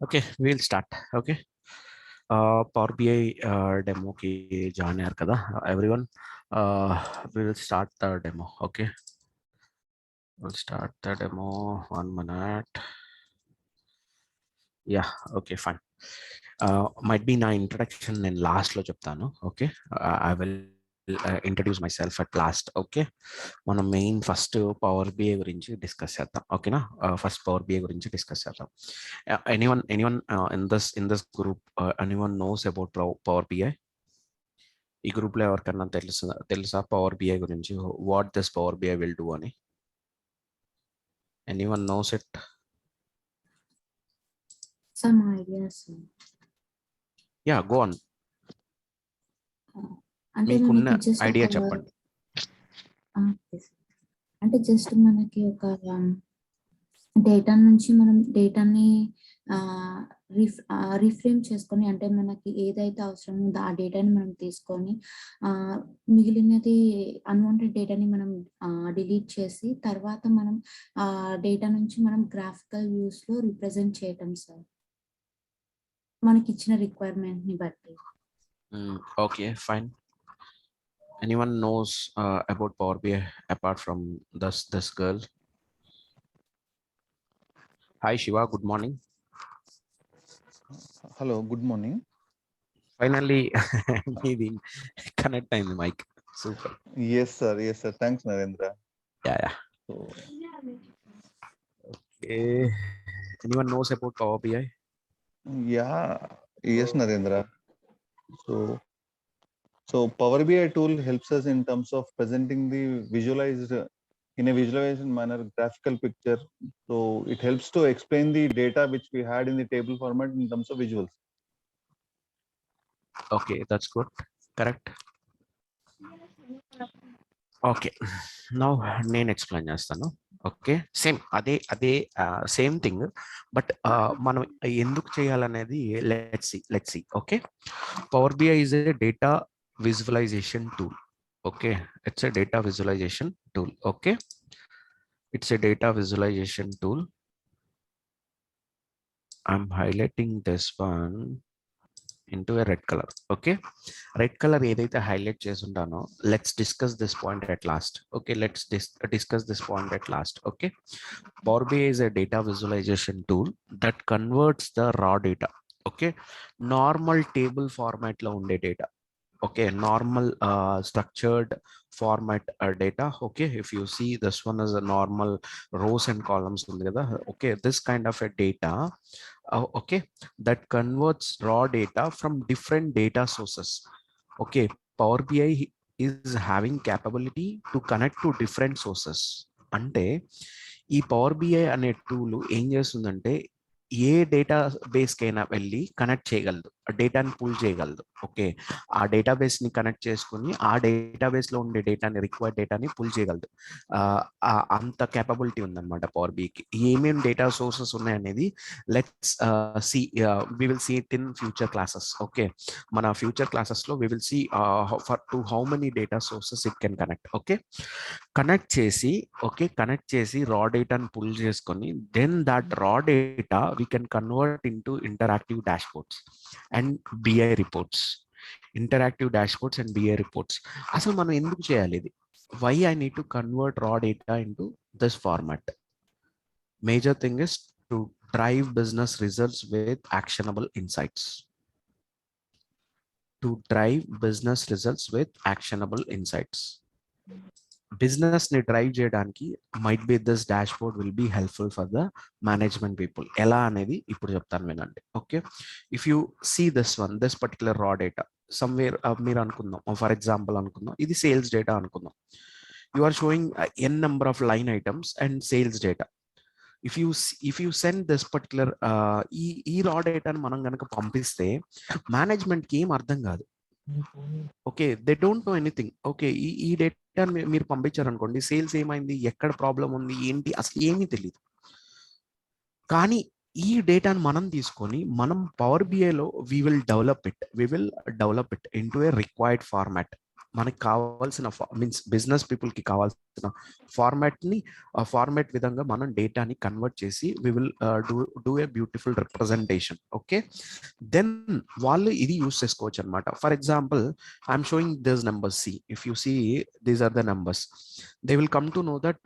Okay, we'll start. Okay. Power BI demo ki join air kada everyone. We will start the demo. Okay, we'll start the demo. 1 minute. Yeah. Okay. Fine. Might be na introduction in last lo చెప్తాను. Okay. I will introduce myself at last. Okay. మనం main first power B I గురించి discuss చేద్దాం. ఓకేనా? First power B I గురించి discuss చేద్దాం. Anyone in this group anyone knows about power B I? ఈ గ్రూప్ లో ఎవరికన్నా తెలుసా పవర్ బిఐ గురించి? What this power B I will do అని? Anyone knows it? Some ideas. Yeah, go on. అంటే మీకున్న మనకి జస్ట్ ఐడియా చెప్పండి. అంటే జస్ట్ మనకి ఒక డేటా నుంచి మనం డేటాని రిఫ్రేమ్ చేసుకొని, అంటే మనకి ఏదైతే అవసరం ఉందో ఆ డేటాని మనం తీసుకొని మిగిలినది అన్వాంటెడ్ డేటాని మనం డిలీట్ చేసి తర్వాత మనం ఆ డేటా నుంచి మనం గ్రాఫికల్ వ్యూస్లో రిప్రజెంట్ చేయటం సార్, మనకి ఇచ్చిన రిక్వైర్మెంట్ని బట్టి. Okay, fine. Anyone knows about Power BI apart from this girl? Hi Shiva, good morning. Hello, good morning. Finally, maybe connect time mic. Super. Yes, sir. Yes, sir. Thanks, Narendra. Yeah. So, okay. Anyone knows about Power BI? yeah. Yes, Narendra. So Power BI tool helps us in terms of presenting the visualized in a visualization manner graphical picture. So it helps to explain the data which we had in the table format in terms of visuals. Okay, that's good. Correct. Okay. Now నేను explain చేస్తాను. Okay, అదే same thing, but మనం ఎందుకు చేయాలనేది let's see. Okay, power BI is a data visualization tool. Okay, it's a data visualization tool. Okay, it's a data visualization tool. I'm highlighting this one into a red color. Okay, red color ఏదైతే highlight చేసుంటానో, let's discuss this point at last. Okay, let's discuss this point at last. Okay, Power BI is a data visualization tool that converts the raw data. Okay, normal table format లో ఉండే data. Okay, normal structured format data. Okay, if you see this one is a normal rows and columns. Okay, this kind of a data, okay, that converts raw data from different data sources. Okay, Power BI is having capability to connect to different sources. అంటే ఈ power BI అనే tool ఏం చేస్తుందంటే ఏ data base కైనా వెళ్ళి connect చేయగలదు, డేటాని pull చేయగలదు. ఓకే, ఆ డేటాబేస్ ని కనెక్ట్ చేసుకుని ఆ డేటాబేస్ లో ఉండే డేటాని, రిక్వైర్డ్ డేటాని పుల్ చేయగలదు. అంత కేపబిలిటీ ఉందన్నమాట పవర్ బిఐకి. ఏమేమి డేటా సోర్సెస్ ఉన్నాయనేది let's see, we will see it in future classes. Okay, మన ఫ్యూచర్ క్లాసెస్ లో we will see for to how many data sources it can connect. Okay, connect చేసి raw డేటాను pull చేసుకొని then that raw data we can convert into interactive dashboards and BI reports. Interactive dashboards and BI reports. అసలు మనం ఎందుకు చేయాలి ఇది? Why I need to convert raw data into this format? Major thing is to drive business results with actionable insights. To drive business results with actionable insights. Business ని drive చేయడానికి might be this dashboard will be helpful for the management people. ఎలా అనేది ఇప్పుడు చెప్తాను వినండి. Okay, if you see this particular raw data somewhere, మీరు అనుకుందాం, for example అనుకుందాం ఇది సేల్స్ డేటా అనుకుందాం. You are showing N number of line items and sales data. If you send this particular ఈ రా డేటాని మనం కనుక పంపిస్తే మేనేజ్మెంట్కి ఏం అర్థం కాదు. Okay, they don't know anything. Okay, ఈ డేటా మీరు పంపించారు అనుకోండి, సేల్స్ ఏమైంది, ఎక్కడ ప్రాబ్లం ఉంది, ఏంటి, అసలు ఏమీ తెలియదు. కానీ ఈ డేటాను మనం తీసుకొని మనం పవర్ బిఐలో we will develop it in to a required format. మనకి కావాల్సిన మీన్స్ బిజినెస్ పీపుల్కి కావాల్సిన ఫార్మాట్ని ఫార్మాట్ విధంగా మనం డేటాని కన్వర్ట్ చేసి we will do a beautiful representation. Okay, then వాళ్ళు ఇది యూస్ చేసుకోవచ్చు అనమాట. For example, I'm showing this numbers. See, if you see, these are the numbers. They will come to know that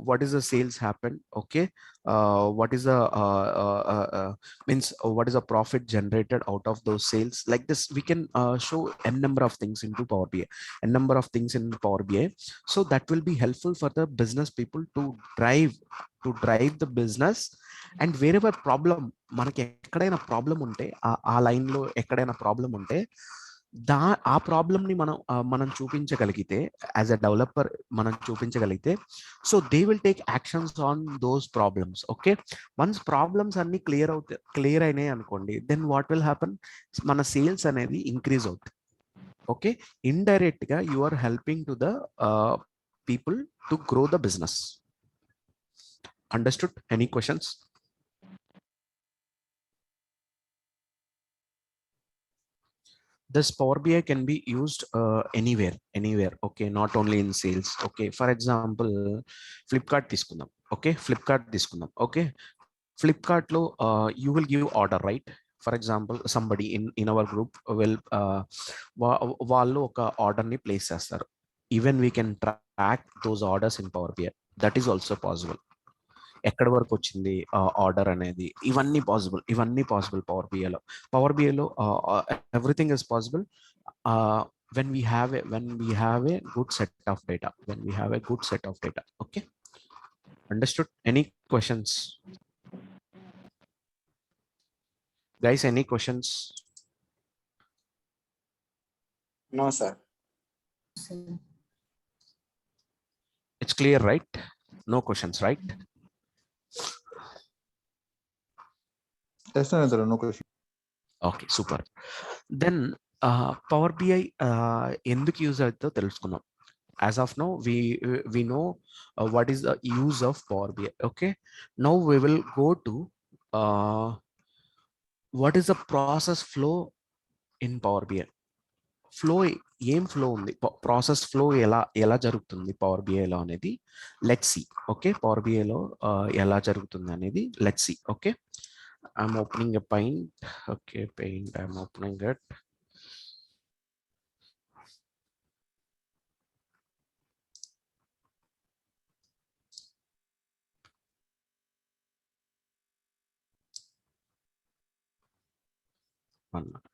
what is the sales happened. Okay, what is the means what is the profit generated out of those sales. Like this we can show n number of things into Power BI, n number of things in Power BI. So that will be helpful for the business people to drive the business. And wherever problem, మనకి ఎక్కడైనా problem ఉంటే ఆ లైన్లో ఎక్కడైనా problem ఉంటే ఆ ప్రాబ్లమ్ని మనం చూపించగలిగితే, యాజ్ అ డెవలపర్ మనం చూపించగలిగితే, so they will take actions on those problems. Okay, once problems అన్ని క్లియర్ అయినాయి అనుకోండి, దెన్ వాట్ విల్ హ్యాపన్, మన సేల్స్ అనేది ఇంక్రీజ్ అవుతుంది. ఓకే, ఇండైరెక్ట్ గా you are helping to the people to grow the business. Understood? Any questions? This Power BI can be used anywhere. Okay, not only in sales. Okay, for example, Flipkart తీసుకుందాం. Okay, Flipkart తీసుకుందాం. Okay, Flipkart లో you will give order, right? For example, somebody in our group will వాళ్ళు ఒక order ని place చేస్తారు. Even we can track those orders in Power BI. That is also possible. ఎక్కడి వరకు వచ్చింది order అనేది, ఇవన్నీ పాసిబుల్ పవర్ బిఐలో everything is possible when we have a good set of data. Okay, understood? Any questions, guys? Any questions? No, sir. It's clear, right? No questions, right? Yes, sir. No question. Okay, super. Then Power BI ఎందుకు use అవుతుందో తెలుసుకున్నాం. As of now, we know what is the use of Power BI. Okay, now we will go to what is the process flow in Power BI. ఏం flow ఉంది, process flow ఎలా జరుగుతుంది power బిఐలో అనేది let's see. Okay, power బిఐలో ఎలా జరుగుతుంది అనేది let's see. Okay, I'm opening a paint. Okay, paint, I'm opening it. One minute.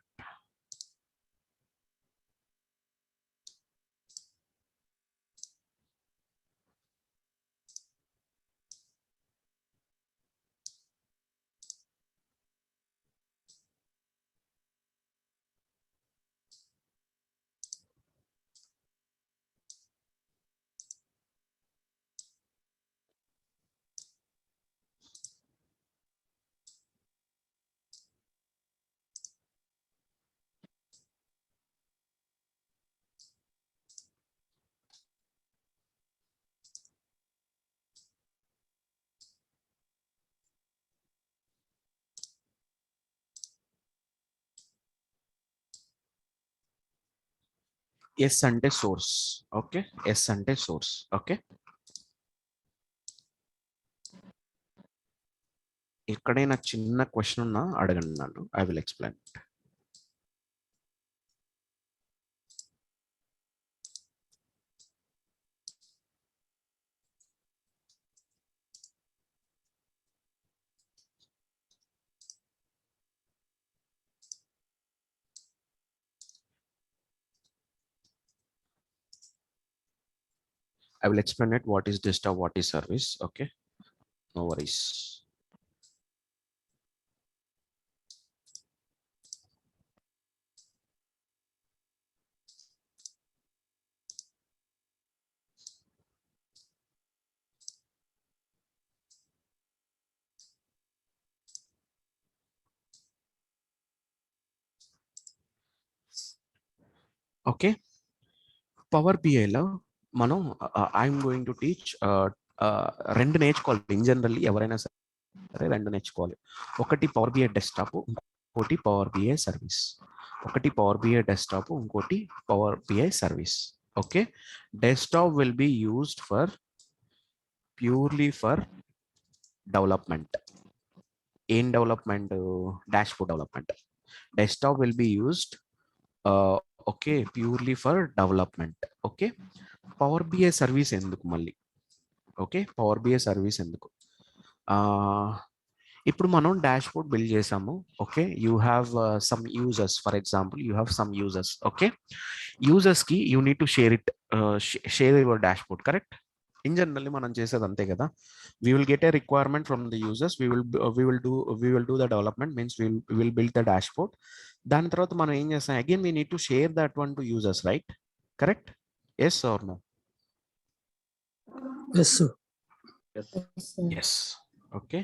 S అంటే సోర్స్. ఓకే, ఎస్ అంటే సోర్స్. ఓకే, ఎక్కడైనా చిన్న క్వశ్చన్ ఉన్నా అడగండి నన్ను, I will explain. I will explain it. What is data, what is service. Okay, no worries. Okay, power బిఐలో మనం I'm going to teach రెండు నేర్చుకోవాలి. ఇన్ జనరల్లీ ఎవరైనా సరే రెండు నేర్చుకోవాలి. ఒకటి పవర్ బిఐ డెస్క్టాప్, ఇంకోటి పవర్ బిఐ సర్వీస్. ఒకటి పవర్ బిఐ డెస్క్టాప్, ఇంకోటి power BI service. Okay, desktop will be used for purely for development. In development, dashboard development. Desktop will be used okay, purely for development. Okay, Power BI service enduku malli. Okay, Power BI service enduku. ఇప్పుడు మనం dashboard build చేసాము. Okay, you have some users, for example you have some users. Okay, users కి you need to share your dashboard, correct? In generally మనం చేసేది అంతే కదా. We will get a requirement from the users. We will do the development, means we will build the dashboard. దాని తర్వాత మనం ఏం చేస్తాం, again we need to share that one to users, right? Correct? Yes or no? Yes, sir. Yes, sir. Yes. Okay.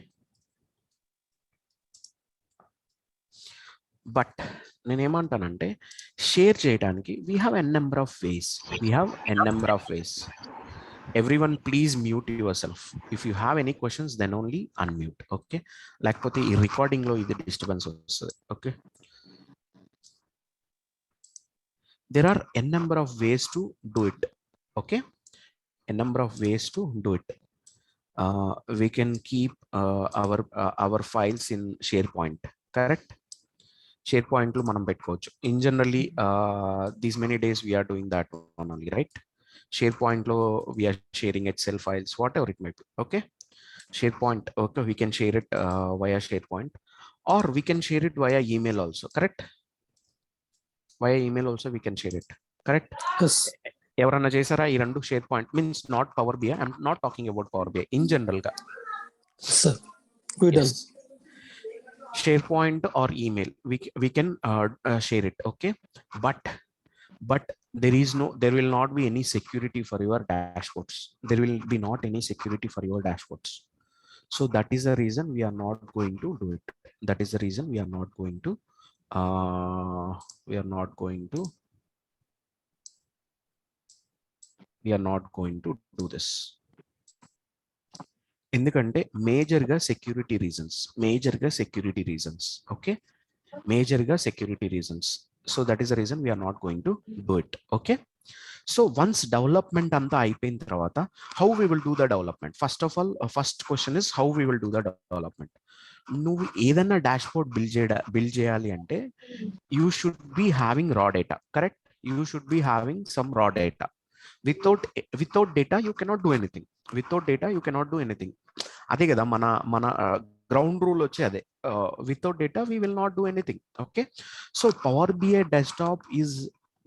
But నేనేమంటానంటే, share చేయడానికి we have an number of ways. Everyone please mute yourself. If you have any questions, then only unmute. Okay, లేకపోతే ఈ recording లో ఇది disturbance వస్తుంది. Okay, there are n number of ways to do it. Okay, a number of ways to do it. We can keep our files in SharePoint, correct? SharePoint లో మనం పెట్టుకోవచ్చు. In generally these many days we are doing that one only, right? SharePoint lo we are sharing Excel files, whatever it may be. Okay, SharePoint, okay, we can share it via SharePoint, or we can share it via email also, correct? Via email also we can share it, correct? Yes. ఎవరన్నా చేశారా ఈ రెండు? SharePoint means not Power BI. I'm not talking about Power BI, in general ga. Sir, we done. Yes. SharePoint or email, we can share it. Okay, but there will not be any security for your dashboards. There will be not any security for your dashboards. So that is the reason we are not going to do it. That is the reason we are not going to do this. ఎందుకంటే మేజర్గా security reasons. Okay, మేజర్గా security reasons. So that is the reason we are not going to do it. Okay, so once development అంతా అయిపోయిన తర్వాత how we will do the development? First of all, first question is how we will do the development. నువ్వు ఏదన్నా dashboard build చేయాలి అంటే you should be having raw data, correct? You should be having some raw data. Without data you cannot do anything. అదే కదా మన ground rule వచ్చి అదే. Without data we will not do anything. Okay, so Power BI desktop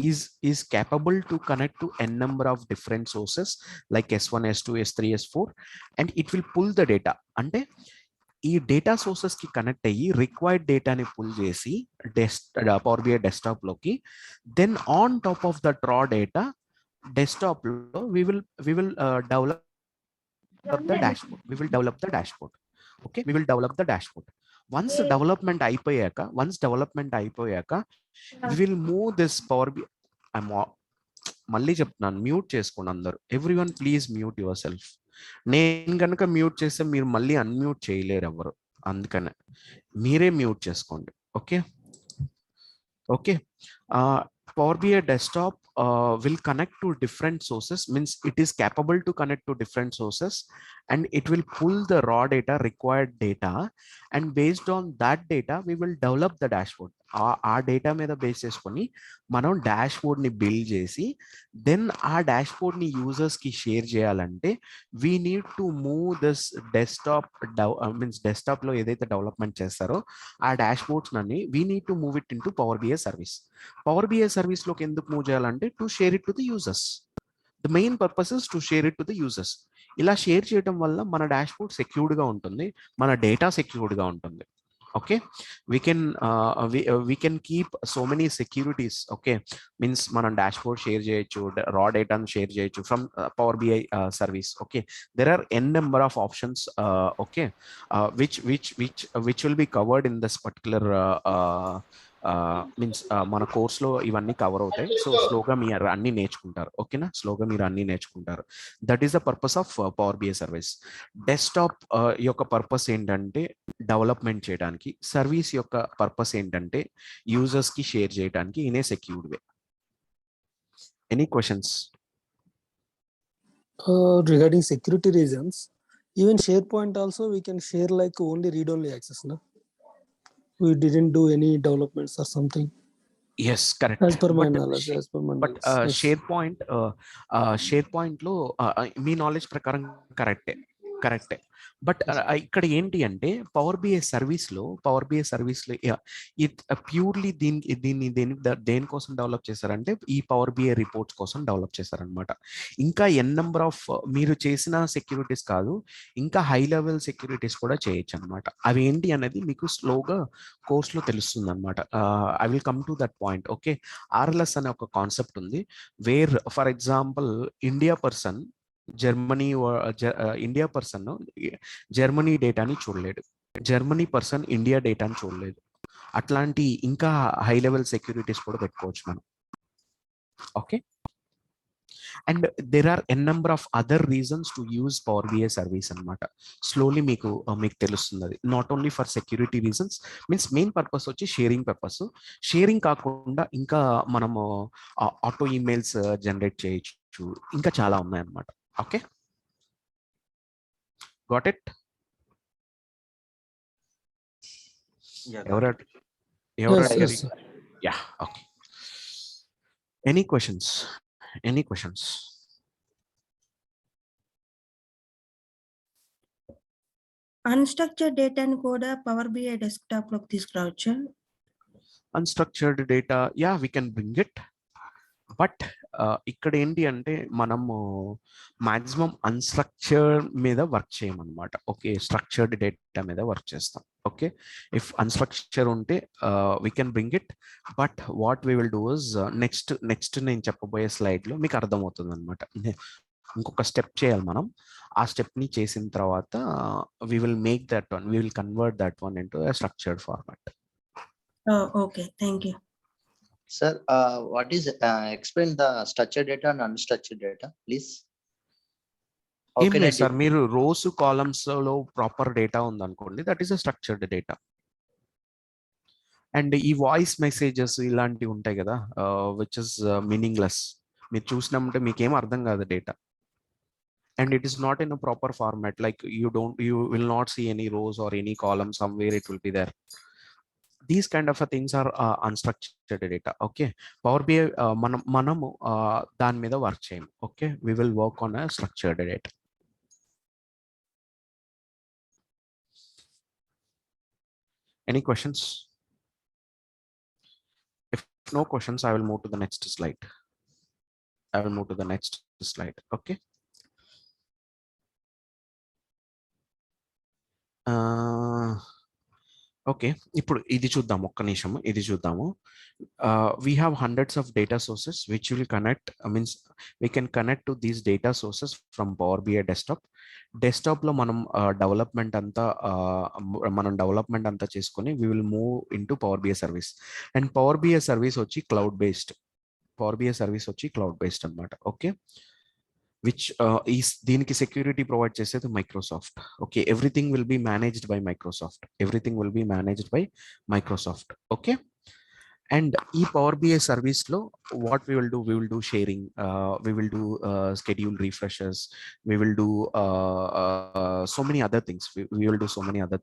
is capable to connect to n number of different sources like S1, S2, S3, S4, and it will pull the data. అంటే ఈ data sources కి connect అయ్యి required డేటాని pull చేసి power BI desktop లోకి, then on top of that raw data desktop lo we will develop the dashboard. Okay, we will develop the dashboard. Once development అయిపోయాక we will move this Power BI. మళ్ళీ చెప్తున్నాను, mute చేసుకోండి అందరు. Everyone please mute your self. నేను కనుక mute చేస్తే మీరు మళ్ళీ అన్మ్యూట్ చేయలేరు ఎవరు, అందుకనే మీరే మ్యూట్ చేసుకోండి. Okay, Power BI desktop will connect to different sources, means it is capable to connect to different sources, and it will pull the raw data, required data, and based on that data we will develop the dashboard. ఆ data మీద base చేసుకొని మనం dashboard ని build చేసి, then ఆ dashboard ని users కి share చేయాలంటే we need to move this desktop లో ఏదైతే డెవలప్మెంట్ చేస్తారో ఆ డాష్బోర్డ్స్ అన్ని we need to move it in to power BI service. Power BI service లోకి ఎందుకు మూవ్ చేయాలంటే to share it to the users. The main purpose is to share it to the users. ఇలా share చేయడం వల్ల మన dashboard secured గా ఉంటుంది, మన డేటా సెక్యూర్డ్ గా ఉంటుంది. Okay, we can keep so many securities. Okay, means మనం డాష్బోర్డ్ షేర్ చేయొచ్చు, రా డేటాను షేర్ చేయొచ్చు from power BI service. Okay, there are n number of options, okay, which will be covered in this particular means మన కోర్స్లో ఇవన్నీ cover అవుతాయి. So స్లోగా మీరు అన్ని నేర్చుకుంటారు. ఓకేనా, స్లోగా మీరు అన్ని నేర్చుకుంటారు. That is the purpose of power BI service. Desktop యొక్క పర్పస్ ఏంటంటే డెవలప్మెంట్ చేయడానికి, సర్వీస్ యొక్క పర్పస్ ఏంటంటే యూజర్స్ కి షేర్ చేయడానికి in a secured way. Any questions? Regarding security reasons, even SharePoint also we can share like only read-only access. No, we didn't do any developments or something. Yes, correct. As per my But knowledge, as per my knowledge. Yes. Share point లో మీ knowledge ప్రకారం కరెక్టే. But ఇక్కడ ఏంటి అంటే Power BI service లో it purely దేనికోసం develop చేశారంటే ఈ పవర్ బిఐ రిపోర్ట్స్ కోసం డెవలప్ చేశారనమాట. ఇంకా నెంబర్ ఆఫ్ మీరు చేసిన సెక్యూరిటీస్ కాదు, ఇంకా హై లెవెల్ సెక్యూరిటీస్ కూడా చేయొచ్చు అనమాట. అవి ఏంటి అనేది మీకు స్లోగా కోర్స్లో తెలుస్తుంది అనమాట. I will come to that point. Okay, RLS అనే ఒక కాన్సెప్ట్ ఉంది, where for example India person Germany డేటాని చూడలేడు, జర్మనీ పర్సన్ ఇండియా డేటాని చూడలేదు. అట్లాంటి ఇంకా హై లెవెల్ సెక్యూరిటీస్ కూడా పెట్టుకోవచ్చు మనం. Okay, and there are number of other reasons to use power BI service అనమాట. స్లోలీ మీకు తెలుస్తుంది. Not only for security reasons, means main purpose వచ్చి షేరింగ్ పర్పస్. షేరింగ్ కాకుండా ఇంకా మనము ఆటో ఈమెయిల్స్ జనరేట్ చేయొచ్చు, ఇంకా చాలా ఉన్నాయన్నమాట. Okay, got it? ఎవరు Yes, అడిగారు? yes, sir. Yeah, okay. Any questions? Unstructured డేటాని కూడా పవర్ బిఐ డెస్క్టాప్ లోకి తీసుకురావచ్చా? Unstructured data, yeah, we can bring it. But ఇక్కడ ఏంటి అంటే మనము మాక్సిమం అన్స్ట్రక్చర్డ్ మీద వర్క్ చేయమన్నమాట. ఓకే, స్ట్రక్చర్డ్ డేటా మీద వర్క్ చేస్తాం. ఓకే, ఇఫ్ అన్స్ట్రక్చర్ ఉంటే we can bring it. But what we will do is next నేను చెప్పబోయే స్లైడ్లో మీకు అర్థమవుతుంది అనమాట. ఇంకొక స్టెప్ చేయాలి మనం. ఆ స్టెప్ని చేసిన తర్వాత we will make that one, we will convert that one into a structured format. Okay, thank you. Sir, what is explain the structured data and unstructured data, please? ఏం లేదు సార్, మీరు rows columns లో proper data ఉందనుకోండి, that is a structured data. And ఈ voice messages ఇలాంటివి ఉంటాయి కదా, which is meaningless, మీరు చూసినామంటే మీకేం అర్థం కాదు data. And it is not in a proper format, like you will not see any rows or any column, somewhere it will be there. These kind of things are unstructured data. Okay, Power BI manamu dan mida work cheyam. Okay, we will work on a structured data. Any questions? If no questions, I will move to the next slide. Okay. Okay, ఇప్పుడు ఇది చూద్దాం, ఒక్క నిమిషం ఇది చూద్దాము. We have hundreds of data sources which will connect, means we can connect to these data sources from Power BI desktop లో మనం development అంతా చేసుకొని we will move into Power BI service. And Power BI service వచ్చి cloud based అన్నమాట. Okay, which is దీనికి security provide చేసేది Microsoft. Okay, everything will be managed by Microsoft. Okay, and ఈ power BI service లో what we will do sharing, we will do schedule refreshes, we will do so many other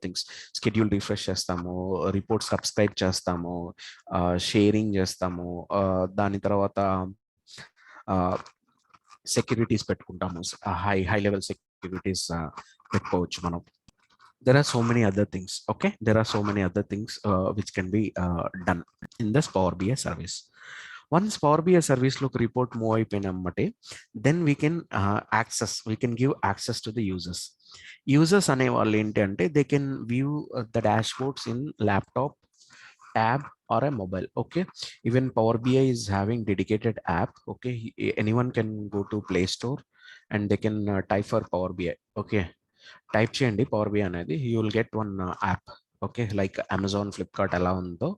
things. Schedule refresh చేస్తాము, report subscribe చేస్తాము, sharing చేస్తాము, దాని తర్వాత securities పెట్టుకుంటాము, high level securities పెట్టుకోవచ్చు మనం. There are so many other things. Okay, which can be done in this Power BI service. Once Power BI service look report move అయిపోయినమ్మటే, then we can give access to the users అనే వాళ్ళు ఏంటి అంటే they can view the dashboards in laptop, tab or a mobile. Okay, even Power BI is having dedicated app. Okay, anyone can go to Play Store and they can type for Power BI. Okay, type చేయండి power BI అనేది, you will get one app. Okay, like Amazon, Flipkart ఎలా ఉందో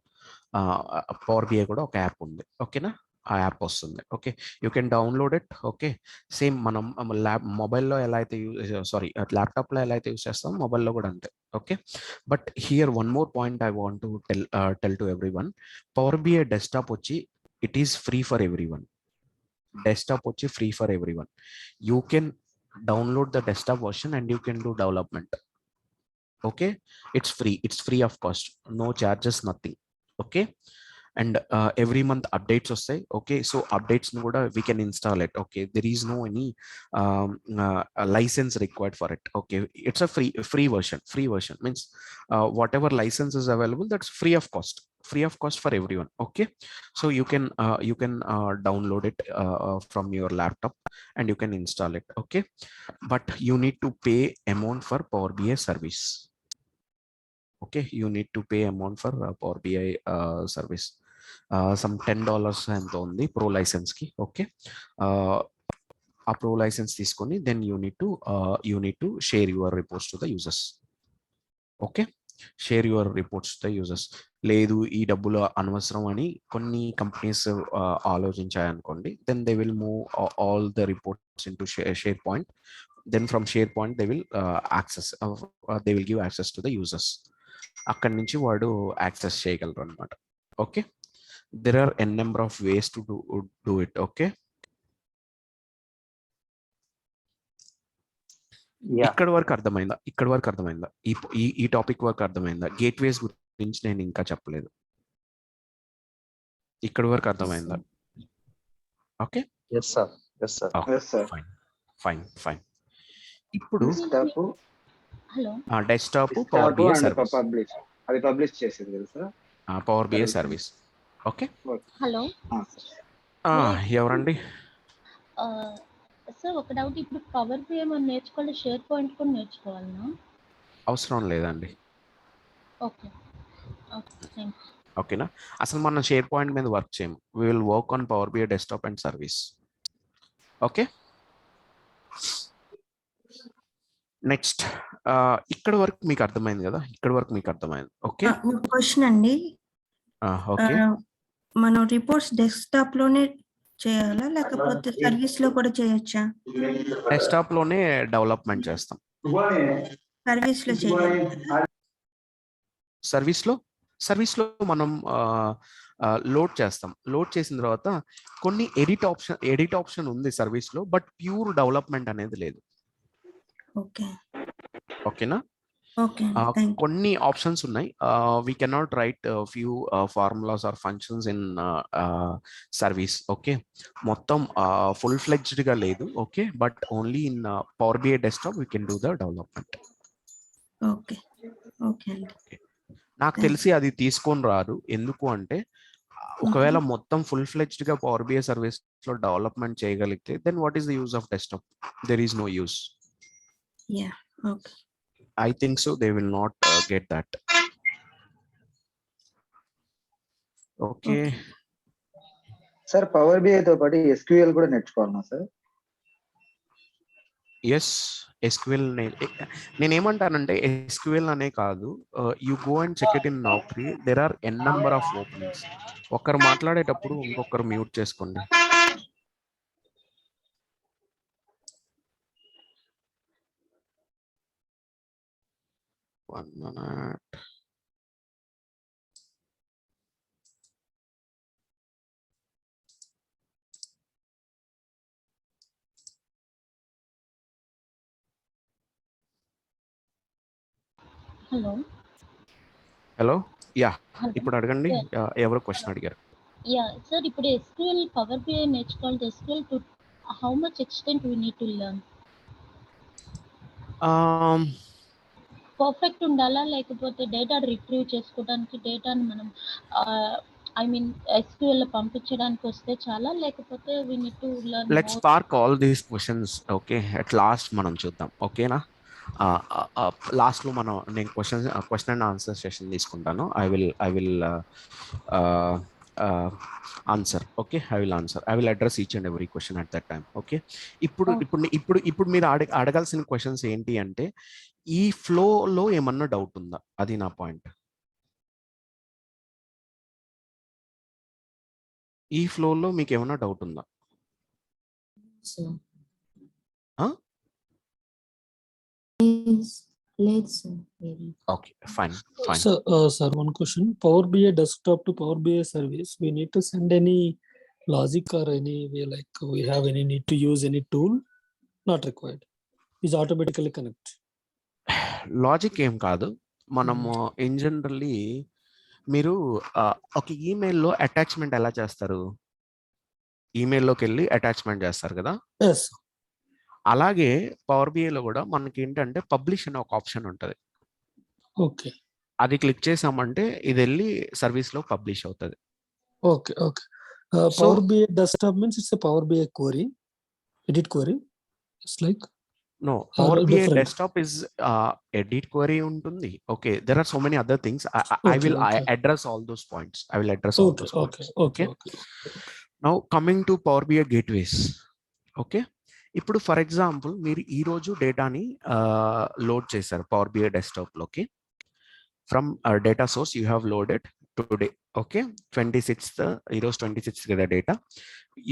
power BI కూడా ఒక app ఉంది. ఓకేనా, ఆ app వస్తుంది. Okay, you can download it. Okay, same మనం మొబైల్లో ఎలా అయితే ల్యాప్టాప్లో ఎలా అయితే యూస్ చేస్తాం, మొబైల్లో కూడా అంతే. Okay, but here one more point I want to tell to everyone. Power BI desktop వచ్చి it is free for everyone. You can download the desktop version and you can do development. Okay, it's free of cost, no charges, nothing. Okay, and every month updates వస్తాయి. Okay, so updates ను కూడా we can install it. Okay, there is no any license required for it. Okay, it's a free version means whatever license is available, that's free of cost for everyone. Okay, so you can download it from your laptop and you can install it. Okay, but you need to pay amount for Power BI service. Okay, you need to pay amount for Power BI service. Some $10 ఎంత ఉంది pro license కి. Okay, ఆ pro license తీసుకొని then you need to share your reports to the users. Okay, share your reports to the users. లేదు ఈ డబ్బులు అనవసరం అని కొన్ని companies ఆలోచించాయనుకోండి, then they will move all the reports into SharePoint. Then from SharePoint they will they will give access to the users. అక్కడి నుంచి వాడు access చేయగలరు అనమాట. Okay, there are n number of ways to do it. Okay, ఇక్కడ వరకు అర్థమైందా ఈ topic వరకు అర్థమైందా? గేట్వేస్ గురించి నేను ఇంకా చెప్పలేదు. ఇక్కడ వరకు అర్థమైందా? Okay, Yes, sir. Yes, sir. Yes, sir. Fine. ఇప్పుడు hello, desktop power BI service, అది పబ్లిష్ చేసేది కదా sir, power BI service. Okay, hello ఎవరండి? సార్ ఒక డౌట్, ఇప్పుడు పవర్ బిఐ మనం నేర్చుకోవాలి, షేర్ పాయింట్ కూడా నేర్చుకోవాలనా? అవసరం లేదండి. Okay, thank you. ఓకేనా, అసలు మనం షేర్ పాయింట్ మీద వర్క్ చేయము. We will work on power BI desktop and service. Okay, next ఇక్కడ వరకు మీకు అర్థమైంది కదా? ఓకే, క్వశ్చన్ అండి, ఓకే. మనం రిపోర్ట్స్ డెస్క్టాప్ లోనే చేయాలా లేకపోతే సర్వీస్ లో కూడా చేయొచ్చా? డెస్క్టాప్ లోనే డెవలప్మెంట్ చేస్తాం. సర్వీస్ లో చేయాలి. సర్వీస్ లో మనం లోడ్ చేస్తాం. లోడ్ చేసిన తర్వాత కొన్ని ఎడిట్ ఆప్షన్ ఉంది సర్వీస్ లో, బట్ ప్యూర్ డెవలప్మెంట్ అనేది లేదు. ఓకేనా, కొన్ని ఆప్షన్స్ ఉన్నాయి. We cannot write few formulas or functions in service. Okay, మొత్తం ఫుల్ ఫ్లెడ్జ్డ్ గా లేదు. Okay, but only in power BI desktop we can do the development. నాకు తెలిసి అది తీసుకొని రాదు. ఎందుకు అంటే ఒకవేళ మొత్తం ఫుల్ ఫ్లెడ్జ్డ్ గా పవర్ బిఐ సర్వీస్ లో డెవలప్మెంట్ చేయగలిగితే then what is the use of desktop? There is no use. I think so they will not get that. Okay. Sir power BI తో పాటు SQL కూడా నేర్చుకోవాలనా సార్? ఎస్, SQL నేనేమంటానంటే SQL అనే కాదు, you go and check it in Naukri. There are n number of openings. ఒకరు మాట్లాడేటప్పుడు ఇంకొకరు మ్యూట్ చేసుకోండి. One minute. హలో, యా, ఇప్పుడు అడగండి. ఎవరు క్వశ్చన్ అడిగారు? యా సార్, ఇప్పుడు SQL పవర్ బిఐ నేర్చుకోవాలి. SQL to how much extent we need to learn? Perfect ఉండాలా, లేకపోతే డేటా రిట్రీవ్ చేసుకోవడానికి డేటాను మనం SQL లో పంపించడానికి వస్తే చాలా, లేకపోతే we need to learn? Let's park all these questions. Okay, at last మనం చూద్దాం. ఓకేనా, లాస్ట్ లో నేను క్వశ్చన్ అండ్ ఆన్సర్ సెషన్ తీసుకుంటాను. I will answer. Okay, I will address each and every question at that time. Okay, ఇప్పుడు మీరు అడగాల్సిన questions ఏంటి అంటే, ఈ ఫ్లోలో ఏమన్నా డౌట్ ఉందా? అది నా పాయింట్. ఈ ఫ్లోలో మీకు ఏమన్నా డౌట్ ఉందా? Okay, fine. So, sir, one question. Power BI desktop to Power BI service, we need to send any logic or any way, like we have any need to use any tool? Not required. is automatically connect. Logic ఏం కాదు, మనము in generally మీరు ఒక ఈమెయిల్లో attachment ఎలా చేస్తారు, ఈమెయిల్లోకి వెళ్ళి attachment చేస్తారు కదా, Yes. అలాగే పవర్ బిఐలో కూడా మనకి ఏంటంటే పబ్లిష్ అనే ఒక ఆప్షన్ ఉంటుంది. Okay. అది క్లిక్ చేసామంటే ఇది వెళ్ళి సర్వీస్ లో పబ్లిష్ అవుతుంది. Okay. Power BI desktop means it's a Power BI query, edit query. It's like No, Power BI different. desktop is edit query ఉంటుంది. Okay, there are so many other things. I will address all those points. I will address all those points. Okay. Now coming to Power BI gateways. Okay, ఇప్పుడు for example మీరు ఈ రోజు డేటాని load చేశారు power BI desktop లోకి. From data source you have loaded today. Okay, 26th, ఈరోజు 26th కదా data,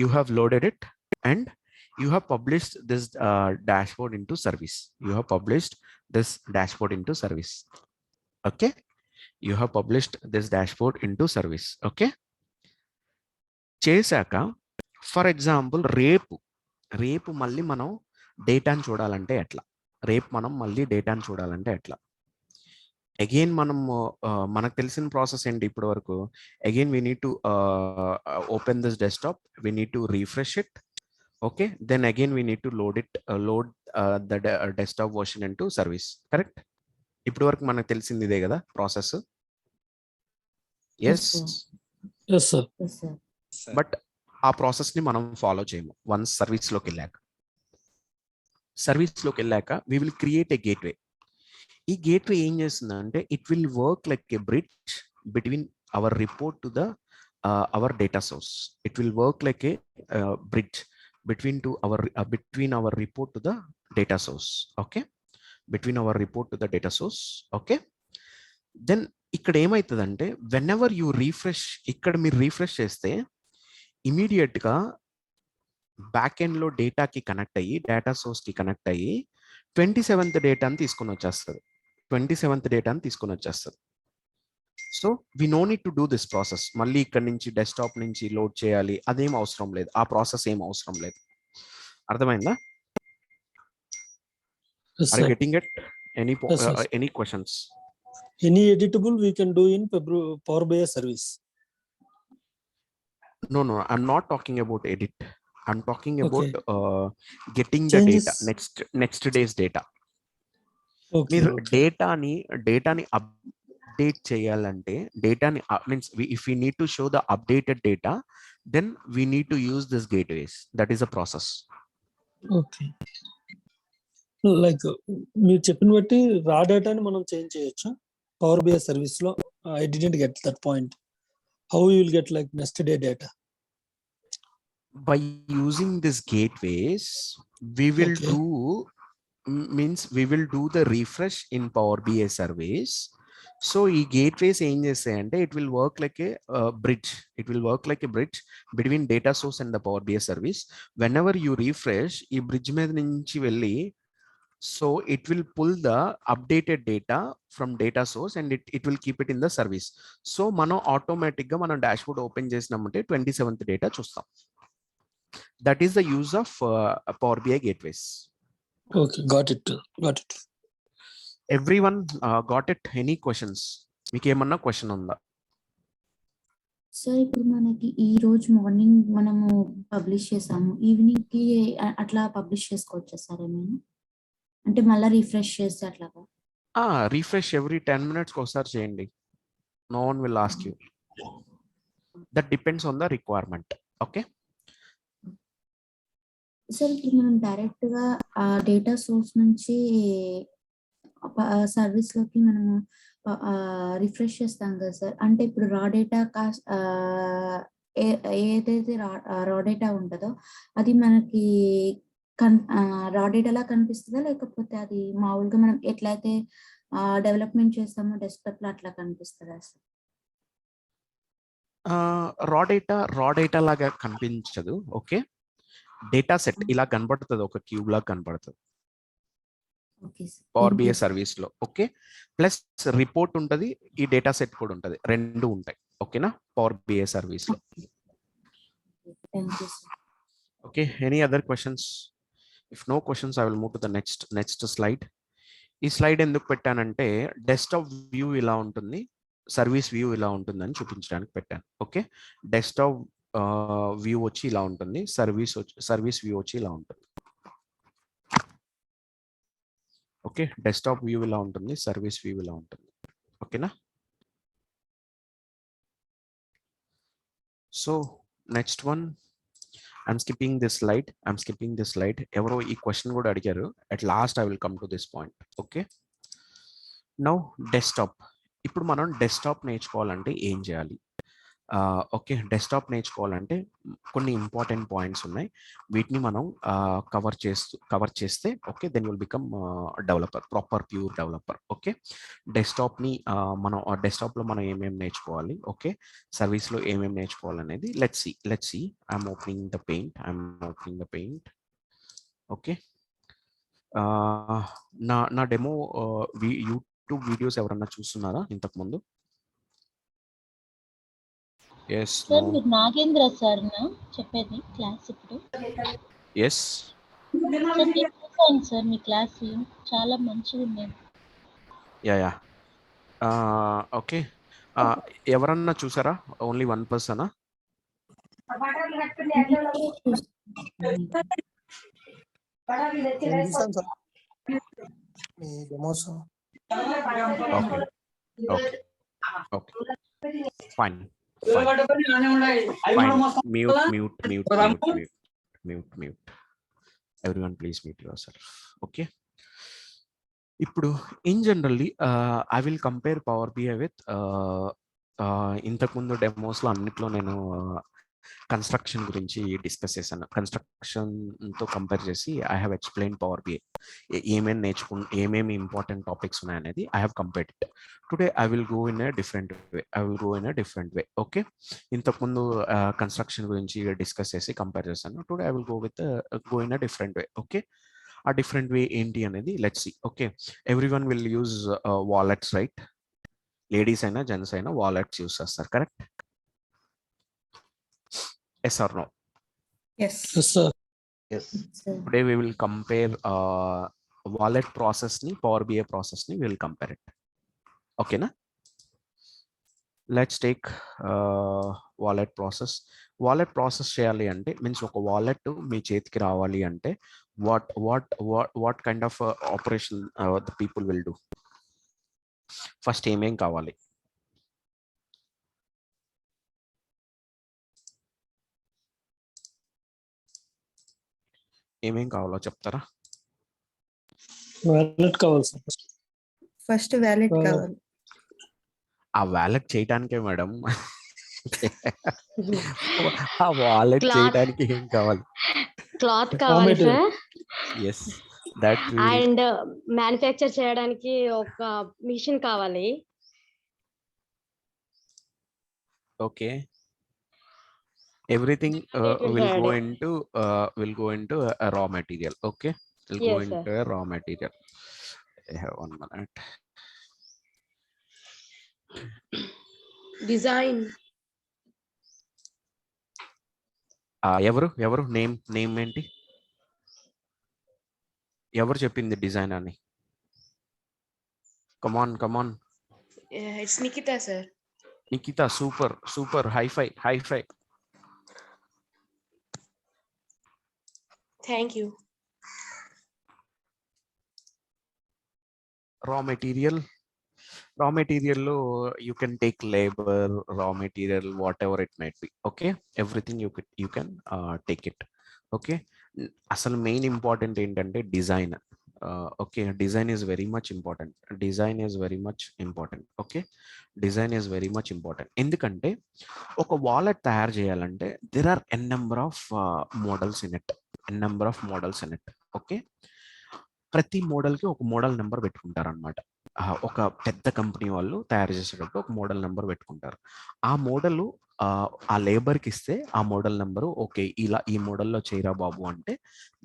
you have loaded it and you have published this dashboard into service. You have published this dashboard into service. Okay, you have published this dashboard into service. Okay, చేశాక for example రేపు మళ్ళీ మనం డేటాను చూడాలంటే ఎట్లా, again మనం మనకు తెలిసిన ప్రాసెస్ ఏంటి ఇప్పటి వరకు, again we need to open this desktop, we need to refresh it. Okay, then again we need to load the desktop version into service. Correct? ఇప్పుడు వరకు మనకు తెలిసింది ఇదే కదా ప్రాసెస్. Yes sir. బట్ ఆ ప్రాసెస్ ని మనం ఫాలో చేయము. వన్స్ సర్వీస్ లోకి వెళ్ళాక we will create a gateway. ఈ గేట్వే ఏం చేస్తుందంటే it will work like a bridge between our report to the our data source. It will work like a bridge between our report to the data source. Okay, between our report to the data source. Okay, then ఇక్కడ ఏమైతుందంటే whenever you refresh, ఇక్కడ మీరు refresh చేస్తే immediate గా back end లో డేటాకి connect అయ్యి, data source కి కనెక్ట్ అయ్యి 27th డేటాని తీసుకొని వచ్చేస్తుంది. So we no need to do this process. మళ్ళీ ఇక్కడ నుంచి డెస్క్టాప్ నుంచి లోడ్ చేయాలి, అదేం అవసరం లేదు, ఆ ప్రాసెస్ ఏం అవసరం లేదు. అర్థమైందా? Yes, Are you sir. getting it? Any questions? Any editable we can do in Power BI service. No, I'm not talking about edit. I'm talking about getting Changes. the data, next day's data. Okay. మీరు డేటాని update చేయాలంటే, డేటాని means if we need to show the updated data, then we need to use this gateways. That is a process. Okay. Like మీరు చెప్పిన బట్టి రా డేటాని మనం చేంజ్ చేయొచ్చు పవర్ బిఐ సర్వీస్ లో. I didn't get that point. How you will get like next day data? By using these gateways, we will do the refresh in Power BI service. So ఈ gateways ఏం చేస్తాయంటే it will work like a bridge. It will work like a bridge between data source and the Power BI service. Whenever you refresh, ఈ bridge మీద నుంచి వెళ్ళి, so it will pull the updated data from data source and it will keep it in the service. So మనం automatic గా మనం dashboard open చేసినామంటే 27th data చూస్తాం. That is the use of Power BI gateways. Okay, got it. Everyone got it? Any questions? మీకు ఏమన్నా question ఉందా? Sir ఇప్పుడు మనకి ఈ రోజు మార్నింగ్ మనము పబ్లిష్ చేసాము, ఈవినింగ్ కి అట్లా పబ్లిష్ చేసుకోవచ్చా సార్ ఏమైనా? అంటే మళ్ళీ రిఫ్రెష్ చేస్తే అట్లాగా? రిఫ్రెష్ ఎవ్రీ 10 minutes ఒకసారి చేయండి. No one will ask you. That depends on the requirement. Okay. Sir ఇప్పుడు మనం డైరెక్ట్ గా ఆ డేటా సోర్స్ నుంచి సర్వీస్ లోకి మనము రిఫ్రెష్ చేస్తాం కదా సార్. అంటే ఇప్పుడు రా డేటా ఏదైతే రా డేటా ఉంటుందో అది మనకి రా డేటాలా కనిపిస్తుందా, లేకపోతే అది మామూలుగా మనం ఎట్లయితే డెవలప్మెంట్ చేస్తామో డెస్క్టాప్ లో అట్లా కనిపిస్తుందా సార్? రా డేటా లాగా కనిపించదు. ఓకే, డేటా సెట్ ఇలా కనబడుతుంది, ఒక క్యూబ్ లాగా కనబడుతుంది పవర్ బిఐ సర్వీస్ లో. ఓకే, ప్లస్ రిపోర్ట్ ఉంటది, ఈ డేటా సెట్ కూడా ఉంటది, రెండు ఉంటాయి. ఓకేనా, పవర్ బిఐ సర్వీస్ లో. Okay, any other questions? If no questions, I will move to the next slide. ఈ స్లైడ్ ఎందుకు పెట్టానంటే డెస్క్టాప్ వ్యూ ఇలా ఉంటుంది, సర్వీస్ వ్యూ ఇలా ఉంటుందని చూపించడానికి పెట్టాను. ఓకే, డెస్క్టాప్ వ్యూ వచ్చి ఇలా ఉంటుంది, సర్వీస్ వ్యూ వచ్చి ఇలా ఉంటుంది. ఓకే, డెస్క్టాప్ వ్యూ ఇలా ఉంటుంది, సర్వీస్ వ్యూ ఇలా ఉంటుంది. ఓకేనా? So next one, I'm skipping this slide. ఎవరో ఈ క్వశ్చన్ కూడా అడిగారు. At last I will come to this point. Okay, now desktop. ఇప్పుడు మనం డెస్క్టాప్ నేర్చుకోవాలంటే ఏం చేయాలి? ఓకే, డెస్క్టాప్ నేర్చుకోవాలంటే కొన్ని ఇంపార్టెంట్ పాయింట్స్ ఉన్నాయి, వీటిని మనం కవర్ చేస్తే okay, then will become developer, proper pure developer. Okay, డెస్క్టాప్ని మనం డెస్క్టాప్లో మనం ఏమేమి నేర్చుకోవాలి, ఓకే, సర్వీస్లో ఏమేమి నేర్చుకోవాలనేది let's see. I'm opening the paint. Okay, నా డెమో యూట్యూబ్ వీడియోస్ ఎవరన్నా చూస్తున్నారా ఇంతకుముందు? ఎస్, సార్ మీరు నాగేంద్ర సార్ నా చెప్పేది క్లాస్ ఇప్పుడు? ఎస్ సార్ నేను చూసాను సార్ మీ క్లాస్, చాలా మంచిగా ఉండేది. యా ఓకే, ఎవరన్నా చూసారా? ఓన్లీ వన్ పర్సనా? Okay, fine. Mute. Everyone please mute yourself. Okay, ఇప్పుడు in generally I will compare power BI with ఇంతకుముందు డెమోస్లో అన్నిట్లో నేను కన్స్ట్రక్షన్ గురించి డిస్కస్ చేశాను. కన్స్ట్రక్షన్తో కంపేర్ చేసి I have explain power BI, ఏమేమి ఇంపార్టెంట్ టాపిక్స్ ఉన్నాయనేది I have compared it. Today I will go in a different way. Okay, ఇంతకుముందు కన్స్ట్రక్షన్ గురించి డిస్కస్ చేసి కంపేర్ చేశాను. Today I will go in a different way. Okay, ఆ different way ఏంటి అనేది let's see. Okay, everyone will use wallets, right? Ladies అయినా gents అయినా wallets use చేస్తారు, correct? Yes or no? Yes. Yes, sir. Yes. Today we will compare wallet process ni Power BI process ni we will compare it. Okay na? Let's take wallet process. Wallet process cheyali ante means oka wallet మీ చేతికి రావాలి అంటే what kind of operation the people will do? First ఏమేం కావాలి? ఏమేం కావాలో చెప్తారా? Wallet కావాలి sir. First wallet కావాలి. ఆ వాలెట్ చేయడానికే మేడం. ఆ వాలెట్ చేయడానికి ఏం కావాలి? క్లాత్ కావాలి sir. Yes, that and manufacture చేయడానికి ఒక మిషన్ కావాలి. Okay, everything will go into a raw material. Okay, will go into a raw material. I have 1 minute. Design ఎవరు నేమ్ ఏంటి? ఎవరు చెప్పింది డిజైన్ అని? Come on. It's Nikita sir. Nikita, super, high five. Thank you. raw material lo you can take labor, raw material, whatever it might be. Okay, everything you can take it. Okay, asal main important ఏంటంటే design. Okay, design is very much important. Okay, design is very much important. ఎందుకంటే ఒక wallet తయారు చేయాలంటే there are n number of models in it. Okay, ప్రతి మోడల్కి ఒక model number పెట్టుకుంటారు అనమాట. ఒక పెద్ద కంపెనీ వాళ్ళు తయారు చేసేటప్పుడు ఒక మోడల్ నెంబర్ పెట్టుకుంటారు. ఆ మోడల్ ఆ లేబర్కి ఇస్తే ఆ మోడల్ నెంబరు ఓకే ఇలా ఈ మోడల్లో చేయరా బాబు అంటే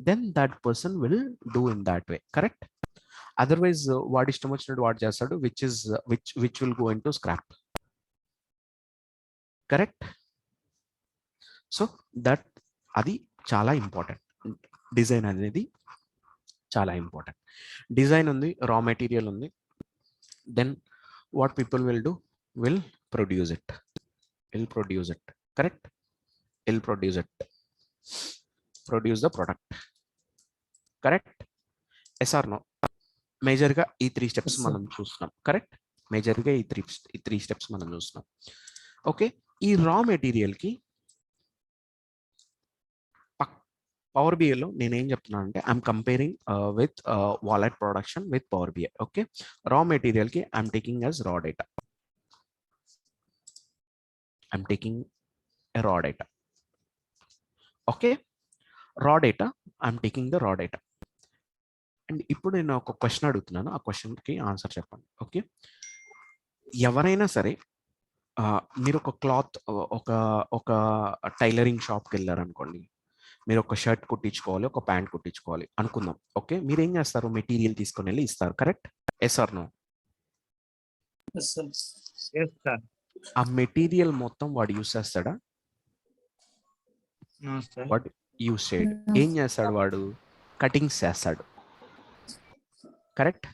then that person will do in that way, correct? Otherwise వాడు ఇష్టం వచ్చినట్టు వాడు చేస్తాడు, which will go into scrap, correct? So అది చాలా ఇంపార్టెంట్. డిజైన్ అనేది చాలా ఇంపార్టెంట్. డిజైన్ ఉంది, రా మెటీరియల్ ఉంది, then what people will do, will produce it, correct, produce the product, correct. Yes or no? మేజర్గా ఈ 3 స్టెప్స్ మనం చూస్తున్నాం, కరెక్ట్. మేజర్గా ఈ త్రీ స్టెప్స్ మనం చూస్తున్నాం. ఓకే, ఈ రా మెటీరియల్కి పవర్ బిఐలో నేనేం చెప్తున్నాను అంటే I'm comparing with wallet production with power BI. Okay, raw మెటీరియల్కి I'm taking as raw data, okay, raw data, I'm taking the raw data. And ఇప్పుడు నేను ఒక క్వశ్చన్ అడుగుతున్నాను, ఆ క్వశ్చన్కి ఆన్సర్ చెప్పండి. ఓకే, ఎవరైనా సరే మీరు ఒక క్లాత్, ఒక టైలరింగ్ షాప్కి వెళ్ళారనుకోండి, మీరు ఒక షర్ట్ కుట్టించుకోవాలి, ఒక ప్యాంట్ కుట్టించుకోవాలి అనుకుందాం. ఓకే, మీరు ఏం చేస్తారు, మెటీరియల్ తీసుకొని వెళ్ళి ఇస్తారు, కరెక్ట్. Yes or no? ఆ మెటీరియల్ మొత్తం వాడు యూస్ చేస్తాడా? వాడు యూస్ చేయడు. ఏం చేస్తాడు వాడు? కటింగ్స్ చేస్తాడు, కరెక్ట్.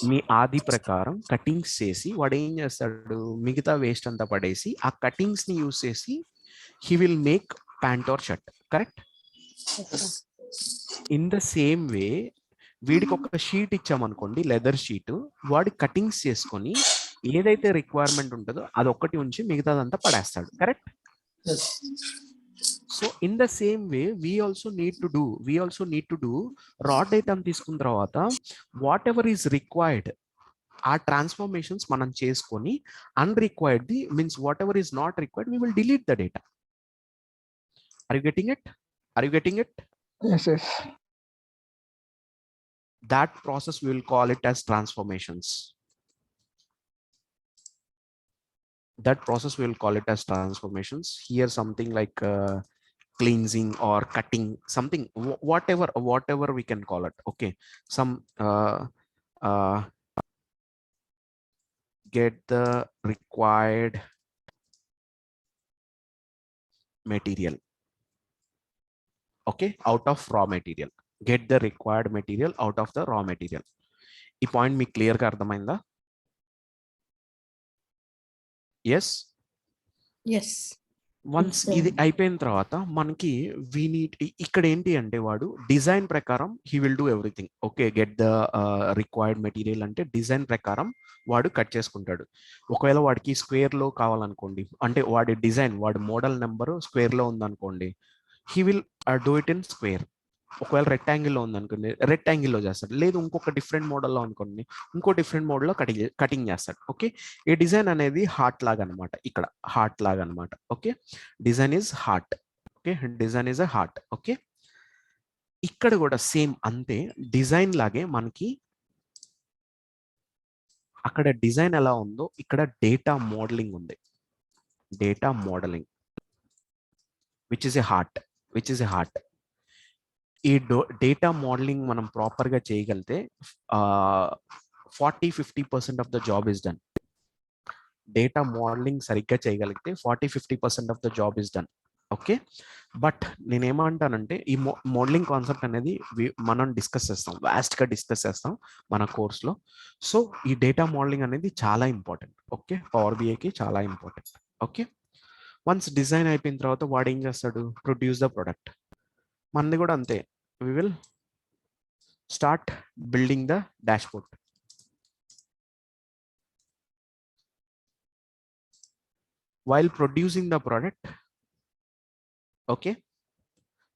మీ ఆది ప్రకారం కటింగ్స్ చేసి వాడు ఏం చేస్తాడు, మిగతా వేస్ట్ అంతా పడేసి ఆ కటింగ్స్ ని యూస్ చేసి he will make pant or shirt, correct. In the same way వీడికి ఒక షీట్ ఇచ్చామనుకోండి, లెదర్ షీట్, వాడి కటింగ్స్ చేసుకొని ఏదైతే రిక్వైర్మెంట్ ఉంటుందో అది ఒక్కటి ఉంచి మిగతాదంతా పడేస్తాడు, correct. So in the same way we also need to do raw data తీసుకున్న తర్వాత వాట్ ఎవర్ ఈస్ రిక్వైర్డ్ ఆ ట్రాన్స్ఫర్మేషన్స్ మనం చేసుకొని unrequired the means whatever is not required we will delete the data. Are you getting it? Yes. That process we will call it as transformations. Here something like cleansing or cutting, something, whatever we can call it. Okay, some get the required material, okay, out of raw material. Get the required material out of the raw material. ఈ point మీకు క్లియర్గా అర్థమైందా? Yes. Once ఇది అయిపోయిన తర్వాత మనకి ఇక్కడ ఏంటి అంటే వాడు డిజైన్ ప్రకారం he will do everything. Okay, get the required material అంటే డిజైన్ ప్రకారం వాడు కట్ చేసుకుంటాడు. ఒకవేళ వాడికి స్క్వేర్ లో కావాలనుకోండి, అంటే వాడి డిజైన్, వాడి మోడల్ నెంబర్ స్క్వేర్ లో ఉందనుకోండి, he will do it in square. ఒకవేళ రెక్టాంగిల్లో ఉందనుకోండి, రెక్టాంగిల్లో చేస్తాడు. లేదు ఇంకొక డిఫరెంట్ మోడల్లో అనుకోండి, ఇంకో డిఫరెంట్ మోడల్లో కటింగ్ చేస్తాడు. ఓకే, ఈ డిజైన్ అనేది హార్ట్ లాగా అనమాట, ఇక్కడ హార్ట్ లాగా అనమాట. Okay, design is heart. Okay, design is a heart. Okay, ఇక్కడ కూడా సేమ్ అంతే, డిజైన్ లాగే మనకి అక్కడ డిజైన్ ఎలా ఉందో ఇక్కడ డేటా మోడలింగ్ ఉంది. Data modelling which is a heart. ఈ డేటా మోడలింగ్ మనం ప్రాపర్గా చేయగలిగితే 40-50% of the job is done. Data modelling సరిగ్గా చేయగలిగితే 40-50% of the job is done. Okay, but నేనేమంటానంటే ఈ మోడలింగ్ కాన్సెప్ట్ అనేది మనం డిస్కస్ చేస్తాం, వాస్ట్గా డిస్కస్ చేస్తాం మన కోర్స్లో. సో ఈ డేటా మోడలింగ్ అనేది చాలా ఇంపార్టెంట్. ఓకే, పవర్ బిఐకి చాలా ఇంపార్టెంట్. ఓకే, వన్స్ డిజైన్ అయిపోయిన తర్వాత వాడు ఏం చేస్తాడు, ప్రొడ్యూస్ ద ప్రొడక్ట్. మనది కూడా అంతే, we will start building the dashboard. While producing the product, okay,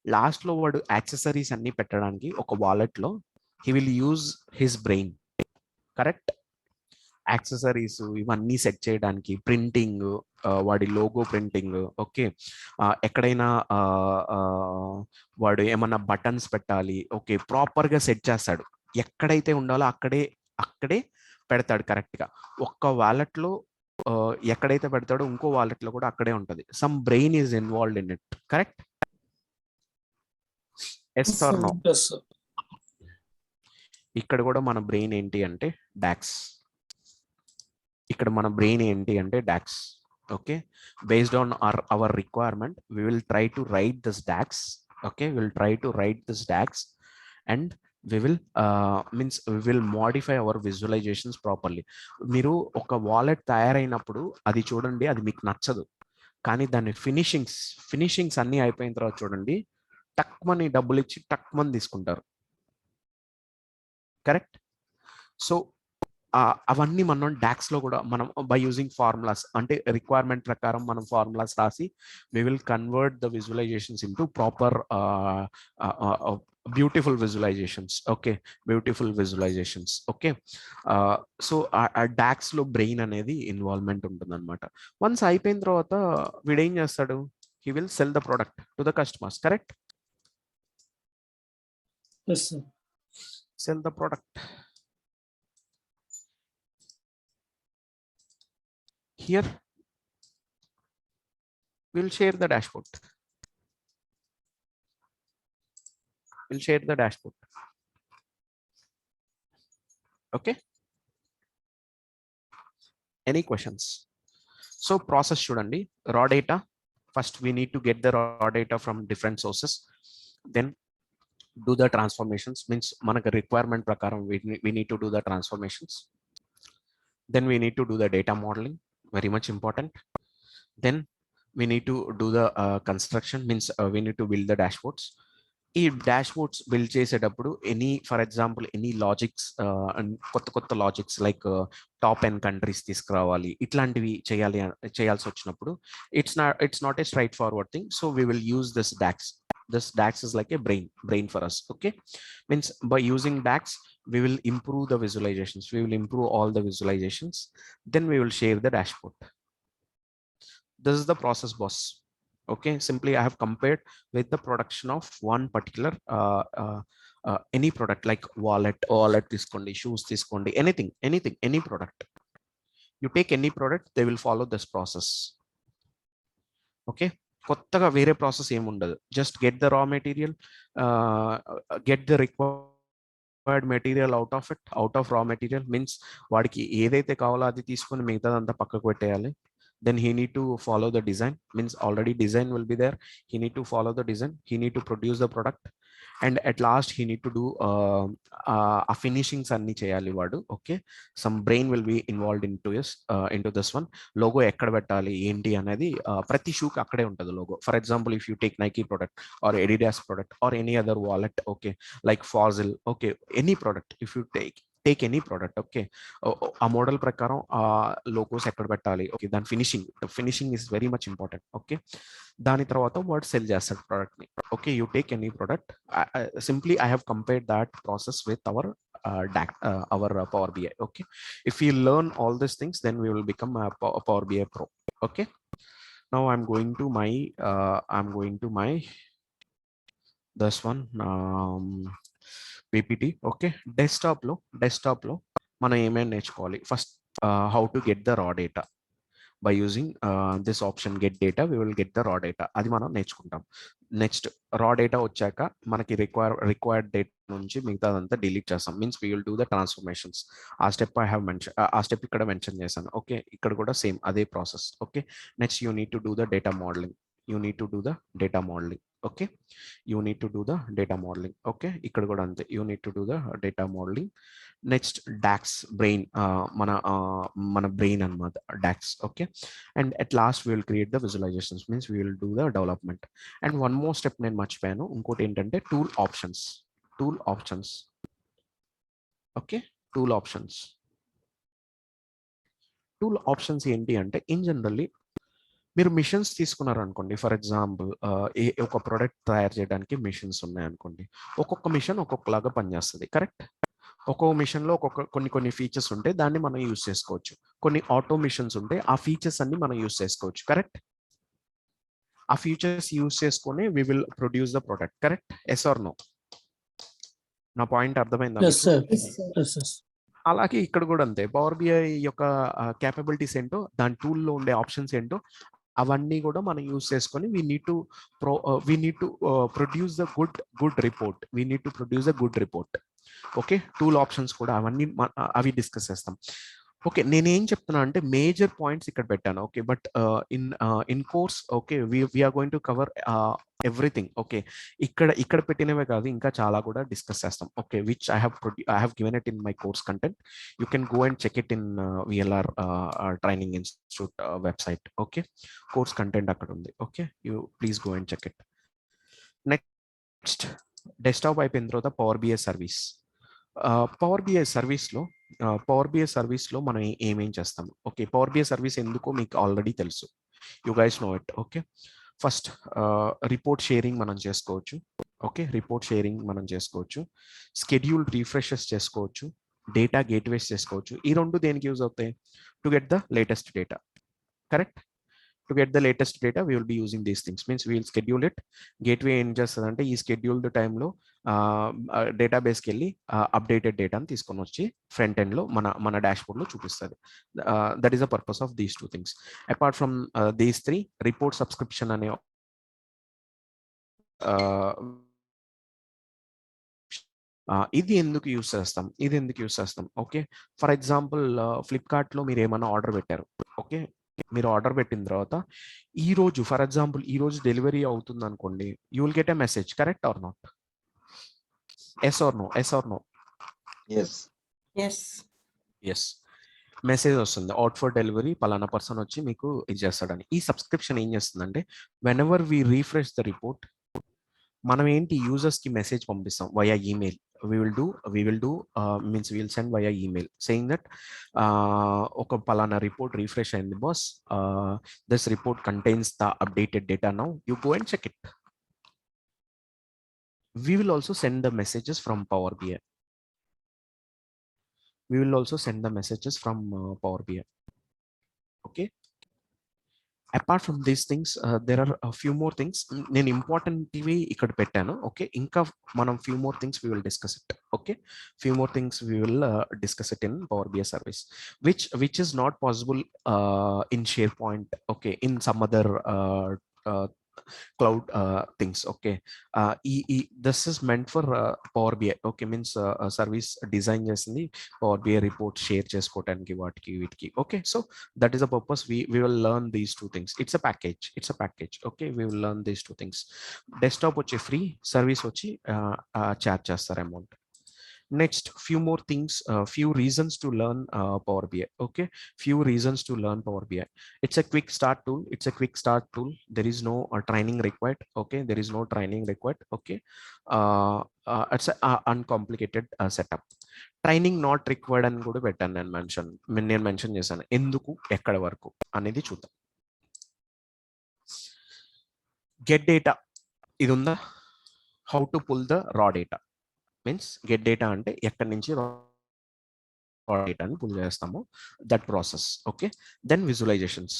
last లో వాడు యాక్సెసరీస్ అన్ని పెట్టడానికి ఒక వాలెట్ లో he will use his brain, correct. Accessories ఇవన్నీ సెట్ చేయడానికి, ప్రింటింగ్, వాడి లోగో ప్రింటింగ్. ఓకే, ఎక్కడైనా వాడు ఏమన్నా బటన్స్ పెట్టాలి, ఓకే, ప్రాపర్గా సెట్ చేస్తాడు. ఎక్కడైతే ఉండాలో అక్కడే పెడతాడు కరెక్ట్గా. ఒక్క వాలెట్లో ఎక్కడైతే పెడతాడో ఇంకో వాలెట్లో కూడా అక్కడే ఉంటుంది. Some brain is involved in it, correct. Yes or no? ఇక్కడ కూడా మన బ్రెయిన్ ఏంటి అంటే DAX. Okay, based on our requirement we will try to write this DAX Okay, we'll try to write this DAX and we will modify our visualizations properly. మీరు ఒక wallet తయారైనప్పుడు అది చూడండి, అది మీకు నచ్చదు, కానీ దాని ఫినిషింగ్స్ అన్నీ అయిపోయిన తర్వాత చూడండి, టక్మని డబ్బులు ఇచ్చి టక్మని తీసుకుంటారు. కరెక్ట్? సో అవన్నీ మనం డాక్స్ లో కూడా మనం బై యూజింగ్ ఫార్ములాస్, అంటే రిక్వైర్మెంట్ ప్రకారం మనం ఫార్ములాస్ రాసి we will convert the visualizations into proper beautiful visualizations. Okay, beautiful visualizations. Okay, so ఆ డాక్స్ లో బ్రెయిన్ అనేది ఇన్వాల్వ్మెంట్ ఉంటుంది అనమాట. వన్స్ అయిపోయిన తర్వాత వీడు ఏం చేస్తాడు, he will sell the product to the customers. Correct? Yes, sir. Sell the product. Here we'll share the dashboard. We'll share the dashboard. Okay. Any questions? So process చూడండి, raw data. First we need to get the raw data from different sources. Then do the transformations, means మనకు requirement ప్రకారం we need to do the transformations. Then we need to do the data modeling, very much important. Then we need to do the construction, means we need to build the dashboards. ఈ dashboards build చేసేటప్పుడు for example any logics, కొత్త logics like top 10 countries తీసుకురావాలి, ఇట్లాంటివి చేయాల్సి వచ్చినప్పుడు it's not a straightforward thing. So we will use this DAX. This DAX is like a brain for us. Okay, means by using DAX we will improve the visualizations, we will improve all the visualizations, then we will share the dashboard. This is the process, boss. Okay, simply I have compared with the production of one particular any product like wallet తీసుకోండి, shoes తీసుకోండి, anything any product. You take any product, they will follow this process. Okay, కొత్తగా వేరే process ఏముండదు. Just get the raw material, get the required material out of raw material, means వాడికి ఏదైతే కావాలో అది తీసుకొని మిగతాదంతా పక్కకు పెట్టేయాలి. Then he need to follow the design, means already design will be there, he need to follow the design, he need to produce the product, and at last he need to do a finishings anni cheyali vadu. Okay, some brain will be involved into this one. Logo ekkada pettali enti anedi prati shoe ki akkade untadu logo. For example, if you take Nike product or Adidas product or any other wallet, okay, like Fossil, okay, any product, if you take any product, okay, a model prakaram logos ekkada pettali, okay, then finishing is very much important. Okay, దాని తర్వాత వాడు cell చేస్తాడు product ని. Okay, you take any product, simply I have compared that process with our Power BI. Okay, if we learn all these things, then we will become a Power BI pro. Okay, now I'm going to my this one PPT. Okay, desktop లో మనం ఏమేమి నేర్చుకోవాలి. First how to get the raw data. By using this option get data, we will get the raw data. అది మనం నేర్చుకుంటాం. Next రా data వచ్చాక మనకి రిక్వైర్డ్ డేటా నుంచి మిగతాదంతా డిలీట్ చేస్తాం, means we will do the transformations. ఆ స్టెప్ ఆ స్టెప్ ఇక్కడ మెన్షన్ చేశాను. ఓకే, ఇక్కడ కూడా సేమ్ అదే process. Okay, next you need to do the data modelling. Okay, you need to do the data modeling. Okay, ikkada kuda ante, you need to do the data modeling. Next, DAX brain, mana brain anamata DAX. Okay, and at last we will create the visualizations, means we will do the development. And one more step nenu marchipayanu, inkoti entante tool options. Okay, tool options enti ante, in generally మీరు machines తీసుకున్నారు అనుకోండి. For example ఒక product తయారు చేయడానికి machines ఉన్నాయనుకోండి. ఒక్కొక్క machine ఒక్కొక్కలాగా పనిచేస్తుంది. కరెక్ట్? ఒక్కొక్క మిషన్లో కొన్ని ఫీచర్స్ ఉంటే దాన్ని మనం యూజ్ చేసుకోవచ్చు. కొన్ని ఆటో మిషన్స్ ఉంటే ఆ ఫీచర్స్ అన్ని మనం యూజ్ చేసుకోవచ్చు. కరెక్ట్? ఆ ఫీచర్స్ యూజ్ చేసుకొని we will produce the product. Correct? Yes or no? నా పాయింట్ అర్థమైందా? అలాగే ఇక్కడ కూడా అంతే. పవర్ బిఐ యొక్క క్యాపబిలిటీస్ ఏంటో, దాని టూల్లో ఉండే ఆప్షన్స్ ఏంటో అవన్నీ కూడా మనం యూజ్ చేసుకొని we need to produce the good report. Okay, tool options కూడా అవన్నీ అవి డిస్కస్ చేస్తాం. ఓకే, నేనేం చెప్తున్నా అంటే మేజర్ పాయింట్స్ ఇక్కడ పెట్టాను. Okay, but in course okay we are going to cover everything. Okay, ఇక్కడ పెట్టినవే కాదు, ఇంకా చాలా కూడా డిస్కస్ చేస్తాం. Okay, which I have given it in my course content. You can go and check it in VLR training institute website. Okay, course content అక్కడ ఉంది. Okay, you please go and check it. Next, desktop అయిపోయిన తర్వాత power BI service. Power BI సర్వీస్లో మనం ఏమేం చేస్తాము? Okay, power BI service ఎందుకో మీకు ఆల్రెడీ తెలుసు. You guys know it. Okay, first report sharing మనం చేసుకోవచ్చు. ఓకే, రిపోర్ట్ షేరింగ్ మనం చేసుకోవచ్చు. స్కెడ్యూల్ రిఫ్రెషెస్ చేసుకోవచ్చు. డేటా గేట్వేస్ చేసుకోవచ్చు. ఈ రెండు దేనికి యూజ్ అవుతాయి? To get the latest data. Correct? to get the latest data, we will be using these things. Means we will schedule it. Gateway ఏం చేస్తుందంటే ఈ scheduled టైంలో డేటాబేస్కి వెళ్ళి అప్డేటెడ్ డేటాని తీసుకొని వచ్చి ఫ్రంట్ ఎండ్లో మన డాష్బోర్డ్లో చూపిస్తుంది. That is the purpose of these 2 things. Apart from these 3, report subscription అనే ఇది ఎందుకు యూస్ చేస్తాం? ఓకే, ఫర్ ఎగ్జాంపుల్ ఫ్లిప్కార్ట్లో మీరు ఏమైనా ఆర్డర్ పెట్టారు. ఓకే, మీరు ఆర్డర్ పెట్టిన తర్వాత ఈ రోజు, ఫర్ ఎగ్జాంపుల్ ఈ రోజు డెలివరీ అవుతుంది అనుకోండి, you will get a message. Correct or not? Yes or no? Yes, message వస్తుంది, అవుట్ ఫర్ డెలివరీ, పలానా పర్సన్ వచ్చి మీకు ఇది చేస్తాడని. ఈ సబ్స్క్రిప్షన్ ఏం చేస్తుందంటే, whenever we refresh the report, మనం ఏంటి యూజర్స్ కి మెసేజ్ పంపిస్తాం via email. we will send via email saying that ఒక పలానా రిపోర్ట్ రిఫ్రెష్ అయింది boss, this report contains the updated data, now you go and check it. We will also send the messages from Power BI. Okay, apart from these things, there are a few more things నేను important ఇవి ఇక్కడ పెట్టాను. Okay, ఇంకా మనం few more things we will discuss it. Okay, few more things we will discuss it in Power BI service, which is not possible in SharePoint. Okay, in some other cloud things. Okay, this is meant for Power BI. Okay, means service design చేసింది Power BI report share చేసుకోవడానికి వాటికి వీటికి. Okay, so that is the purpose. We will learn these 2 things. It's a package. Okay, we will learn these 2 things. Desktop వచ్చి free, service వచ్చి charge చేస్తారు amount. Next, few more things, few reasons to learn Power BI. Okay, few reasons to learn Power BI. It's a quick start tool. There is no training required. Okay, there is no training required. Okay, it's a uncomplicated setup. Training not required అని కూడా పెట్టాను నేను mention చేశాను. ఎందుకు, ఎక్కడ వరకు అనేది చూద్దాం. గెట్ డేటా ఇది ఉందా? How to pull the raw data. Means get data అంటే ఎక్కడి నుంచి రా డేటాని పుల్ చేస్తామో that process. Okay, then visualisations,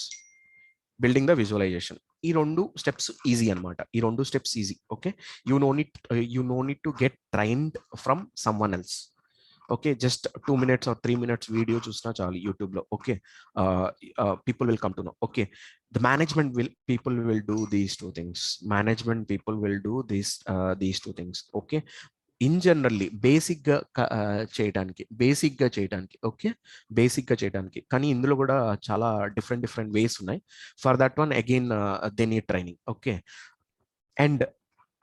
building the visualisation. ఈ 2 స్టెప్స్ ఈజీ అనమాట. Easy. Okay, you no need to get trained from someone else. Okay, just 2 minutes or 3 minutes video చూసినా చాలు YouTube లో. Okay, people will come to know. Okay, the people will do these 2 things. People will do these 2 things. Okay, in generally basic గా చేయడానికి. Okay, basic గా చేయడానికి. కానీ ఇందులో కూడా చాలా డిఫరెంట్ వేస్ ఉన్నాయి. For that one again they need training. Okay, and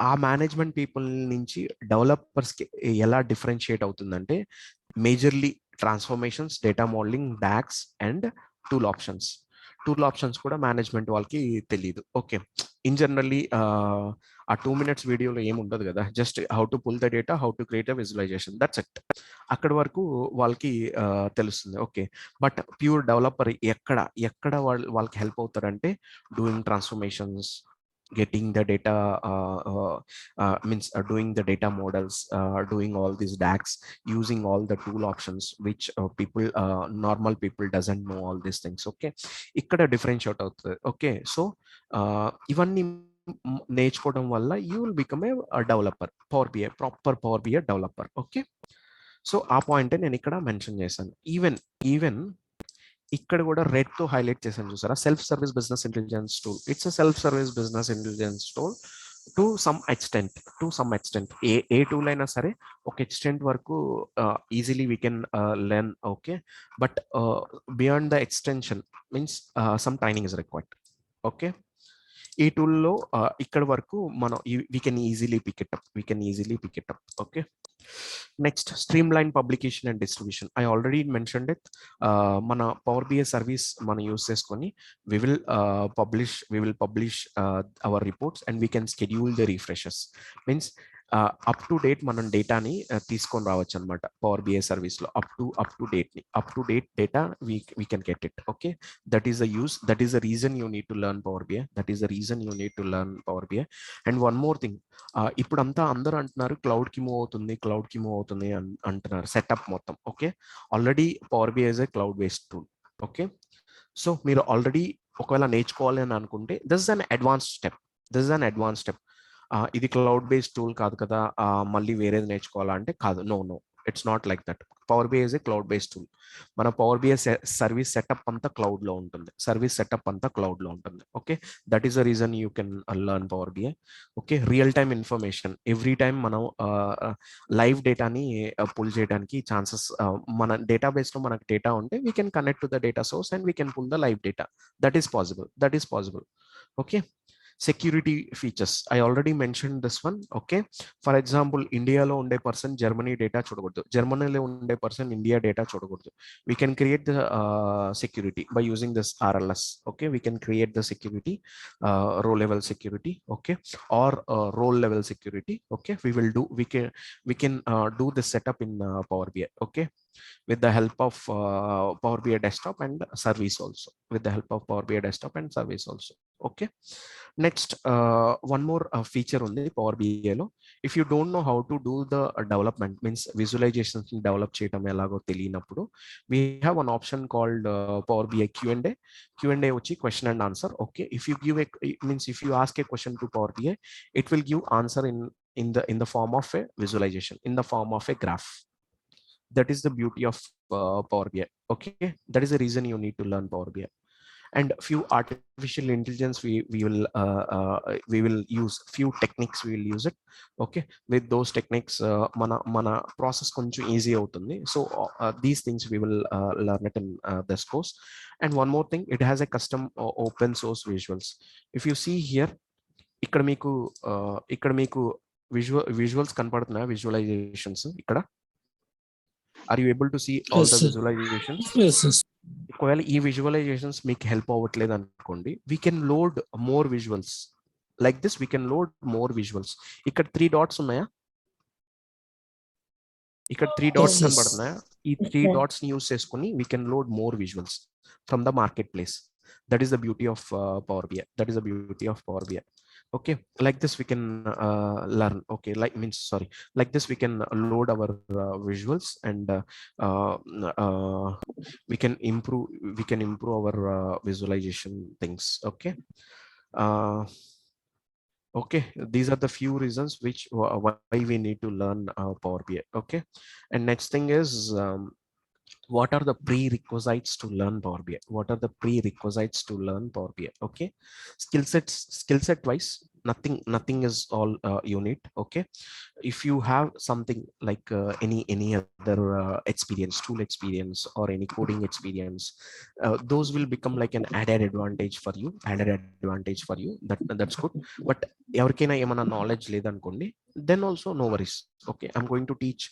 ఆ మేనేజ్మెంట్ పీపుల్ నుంచి డెవలపర్స్కి ఎలా డిఫరెన్షియేట్ అవుతుందంటే, majorly transformations, data modelling, DAX and tool options కూడా మేనేజ్మెంట్ వాళ్ళకి తెలియదు. ఓకే, ఇన్ జనరల్లీ ఆ 2 minutes వీడియోలో ఏముండదు కదా, just how to pull the data, how to create a visualisation, that's it. అక్కడ వరకు వాళ్ళకి తెలుస్తుంది. ఓకే, బట్ ప్యూర్ డెవలపర్ ఎక్కడ వాళ్ళకి హెల్ప్ అవుతారంటే, doing transformations, getting the data, doing the data models, doing all these DAX, using all the tool options, which normal people doesn't know all these things. Okay, ikkada differentiate outundi. Okay, so ivanni నేర్చుకోవడం వల్ల you will become a developer, proper Power BI developer. Okay, so ఆ point నేను ఇక్కడ mention చేశాను. Even ఇక్కడ కూడా red తో highlight చేశాను, చూసారా? Self service business intelligence tool. It's self service business intelligence tool to some extent. A tool అయినా సరే ఒక ఎక్స్టెంట్ వరకు easily we can learn. Okay, but beyond the extension means some training is required. Okay, ఈ టూల్లో ఇక్కడ వరకు మనం we can easily pick it up. Okay, next, streamline publication and distribution. I already mentioned it. Mana Power BI service mana use cheskoni we will publish our reports, and we can schedule the refreshes. Means up to date మనం డేటాని తీసుకొని రావచ్చు అనమాట power BI service లో. up to date data we can get it. Okay, that is the reason you need to learn Power BI. And one more thing, ఇప్పుడు అందరూ అంటున్నారు cloud కి మూవ్ అవుతుంది అంటున్నారు సెటప్ మొత్తం. Okay, already power BI is a cloud based tool. Okay, so మీరు already ఒకవేళ నేర్చుకోవాలి అని అనుకుంటే this is an advance step. ఇది క్లౌడ్ బేస్డ్ టూల్ కాదు కదా, మళ్ళీ వేరేది నేర్చుకోవాలా అంటే కాదు. No, it's not like that. Power BI is a cloud based tool. మన పవర్ బిఐ సర్వీస్ సెటప్ అంతా క్లౌడ్ లో ఉంటుంది. Okay, that is the reason you can learn power BI. Okay, real time information every time మనం live డేటాని pull చేయడానికి chances, మన database లో మనకు డేటా ఉంటే we can connect to the data source and we can pull the live data. That is possible. Okay, security features, I already mentioned this one. Okay, for example, India lo unde person Germany data chodaguddu, Germany lo unde person India data chodaguddu. We can create the security by using this RLS. Okay, we can create the security, row level security. Okay, or role level security. Okay, we can do this setup in Power BI. Okay, with the help of Power BI desktop and service also. Okay, next, one more feature on the Power BI lo. If you don't know how to do the development, means visualizations develop cheyadam elago telinappudu, we have an option called Power BI Q&A vachi question and answer. Okay, if you ask a question to Power BI, it will give answer in the form of a visualization, in the form of a graph. That is the beauty of Power BI. Okay, that is the reason you need to learn Power BI. And few artificial intelligence we will use few techniques, we will use it. Okay, with those techniques mana process koncham easy avutundi. So these things we will learn it in this course. And one more thing, it has a custom open source visuals. If you see here, ikkada meeku visuals kanpadutunna, visualizations ikkada. Are you able to see all the visualizations? Yes. ఒకవేళ ఈ visualisations మీకు help అవ్వట్లేదు అనుకోండి, we can load more visuals like this. We can load more visuals. ఇక్కడ 3 dots ఉన్నాయా? ఇక్కడ 3 dots కనబడుతున్నాయా? ఈ 3 dots ని యూస్ చేసుకుని we can load more visuals from the market place. That is the beauty of Power BI. Okay, like this we can learn. Okay, like this we can load our visuals, and we can improve our visualization things. Okay, okay, these are the few reasons why we need to learn Power BI. Okay, and next thing is, what are the prerequisites to learn Power BI? Okay, skill set wise, nothing is all you need. Okay, if you have something like any other experience, tool experience, or any coding experience, those will become like an added advantage for you. That's good. But ఎవరికైనా ఏమైనా knowledge లేదనుకోండి, then also no worries. Okay, I'm going to teach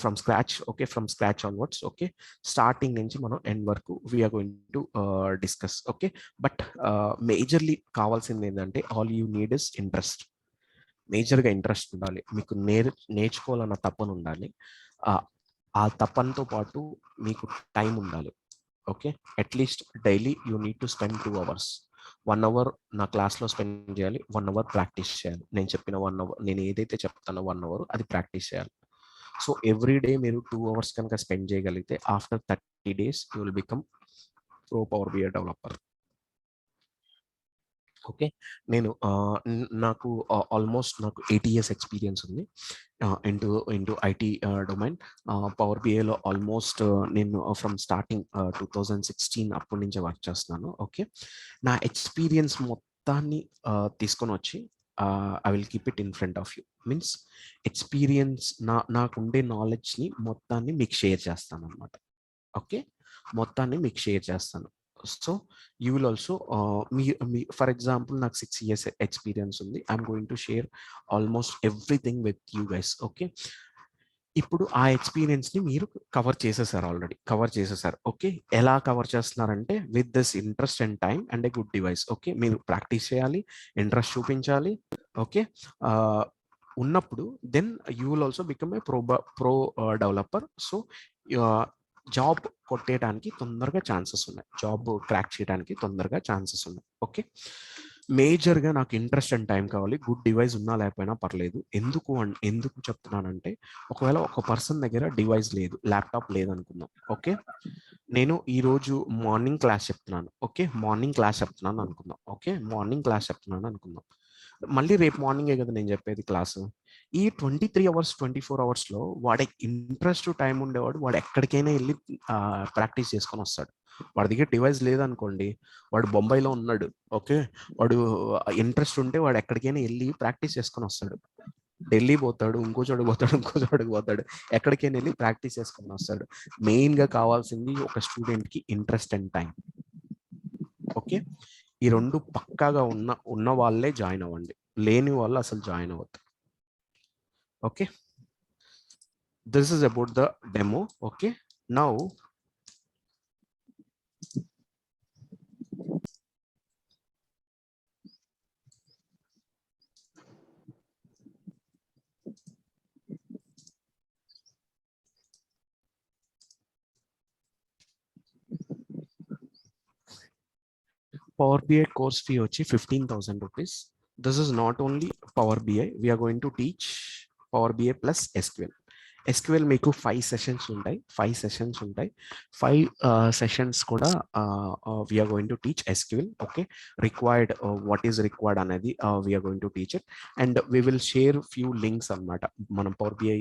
from scratch. Okay, from scratch onwards. Okay, starting నుంచి మనం end వరకు we are going to discuss. Okay, but majorly కావాల్సింది ఏంటంటే, all you need is interest. మేజర్గా interest ఉండాలి మీకు, నేర్చుకోవాలన్న తపన ఉండాలి. ఆ తపనతో పాటు మీకు టైం ఉండాలి. Okay, at least daily you need to spend 2 hours. 1 hour నా క్లాస్లో స్పెండ్ చేయాలి, 1 hour ప్రాక్టీస్ చేయాలి. నేను చెప్పిన 1 hour, నేను ఏదైతే చెప్తానో 1 hour అది ప్రాక్టీస్ చేయాలి. సో ఎవ్రీ డే మీరు 2 hours కనుక స్పెండ్ చేయగలిగితే, after 30 days you will become pro power BI developer. Okay, నాకు ఆల్మోస్ట్ 8 years ఎక్స్పీరియన్స్ ఉంది ఇంటూ ఐటీ డొమైన్. పవర్ బిఐలో ఆల్మోస్ట్ నేను ఫ్రమ్ స్టార్టింగ్ 2016 అప్పటి నుంచి వర్క్ చేస్తున్నాను. ఓకే, నా ఎక్స్పీరియన్స్ మొత్తాన్ని తీసుకొని వచ్చి I will keep it in front of you. Means experience, నాకుండే నాలెడ్జ్ని మొత్తాన్ని మీకు షేర్ చేస్తాను అనమాట. ఓకే, మొత్తాన్ని మీకు షేర్ చేస్తాను. So you will also for example నాకు 6 years experience ఉంది. I'm going to share almost everything with you guys. Okay, ఇప్పుడు ఆ ఎక్స్పీరియన్స్ ని మీరు కవర్ చేసేసారు, ఆల్రెడీ కవర్ చేసేసారు. ఓకే, ఎలా కవర్ చేస్తున్నారంటే with this interest and time and a good device. Okay, మీరు ప్రాక్టీస్ చేయాలి, ఇంట్రెస్ట్ చూపించాలి. ఓకే, ఉన్నప్పుడు then you will also become a pro developer. So job కొట్టేయడానికి తొందరగా ఛాన్సెస్ ఉన్నాయి, జాబ్ క్రాక్ చేయడానికి తొందరగా ఛాన్సెస్ ఉన్నాయి. ఓకే, మేజర్గా నాకు ఇంట్రెస్ట్ అండ్ టైం కావాలి, గుడ్ డివైస్ ఉన్నా లేకపోయినా పర్లేదు. ఎందుకు చెప్తున్నానంటే ఒకవేళ ఒక పర్సన్ దగ్గర డివైస్ లేదు, ల్యాప్టాప్ లేదనుకుందాం. ఓకే, నేను ఈరోజు మార్నింగ్ క్లాస్ చెప్తున్నాను. ఓకే, మార్నింగ్ క్లాస్ చెప్తున్నాను అనుకుందాం. ఓకే, మార్నింగ్ క్లాస్ చెప్తున్నాను అనుకుందాం. మళ్ళీ రేపు మార్నింగే కదా నేను చెప్పేది క్లాసు. ఈ 23 అవర్స్ 24 అవర్స్లో వాడి ఇంట్రెస్ట్ టైం ఉండేవాడు వాడు ఎక్కడికైనా వెళ్ళి ప్రాక్టీస్ చేసుకొని వస్తాడు. వాడి దగ్గర డివైస్ లేదనుకోండి, వాడు బొంబాయిలో ఉన్నాడు. ఓకే, వాడు ఇంట్రెస్ట్ ఉంటే వాడు ఎక్కడికైనా వెళ్ళి ప్రాక్టీస్ చేసుకొని వస్తాడు. ఢిల్లీ పోతాడు, ఇంకో చోటుకు పోతాడు, ఎక్కడికైనా వెళ్ళి ప్రాక్టీస్ చేసుకొని వస్తాడు. మెయిన్గా కావాల్సింది ఒక స్టూడెంట్కి ఇంట్రెస్ట్ అండ్ టైం. ఓకే, ఈ రెండు పక్కాగా ఉన్న వాళ్ళే జాయిన్ అవ్వండి, లేని వాళ్ళు అసలు జాయిన్ అవ్వద్దు. Okay, this is about the demo. Okay, now Power BI course fee వచ్చి 15,000 rupees. This is not only Power BI, we are going to teach Power BI plus SQL. SQL మీకు 5 sessions ఉంటాయి, 5 sessions కూడా we are going to teach SQL. Okay, required what is required అనేది we are going to teach it, and we will share few links అన్నమాట. మనం Power BI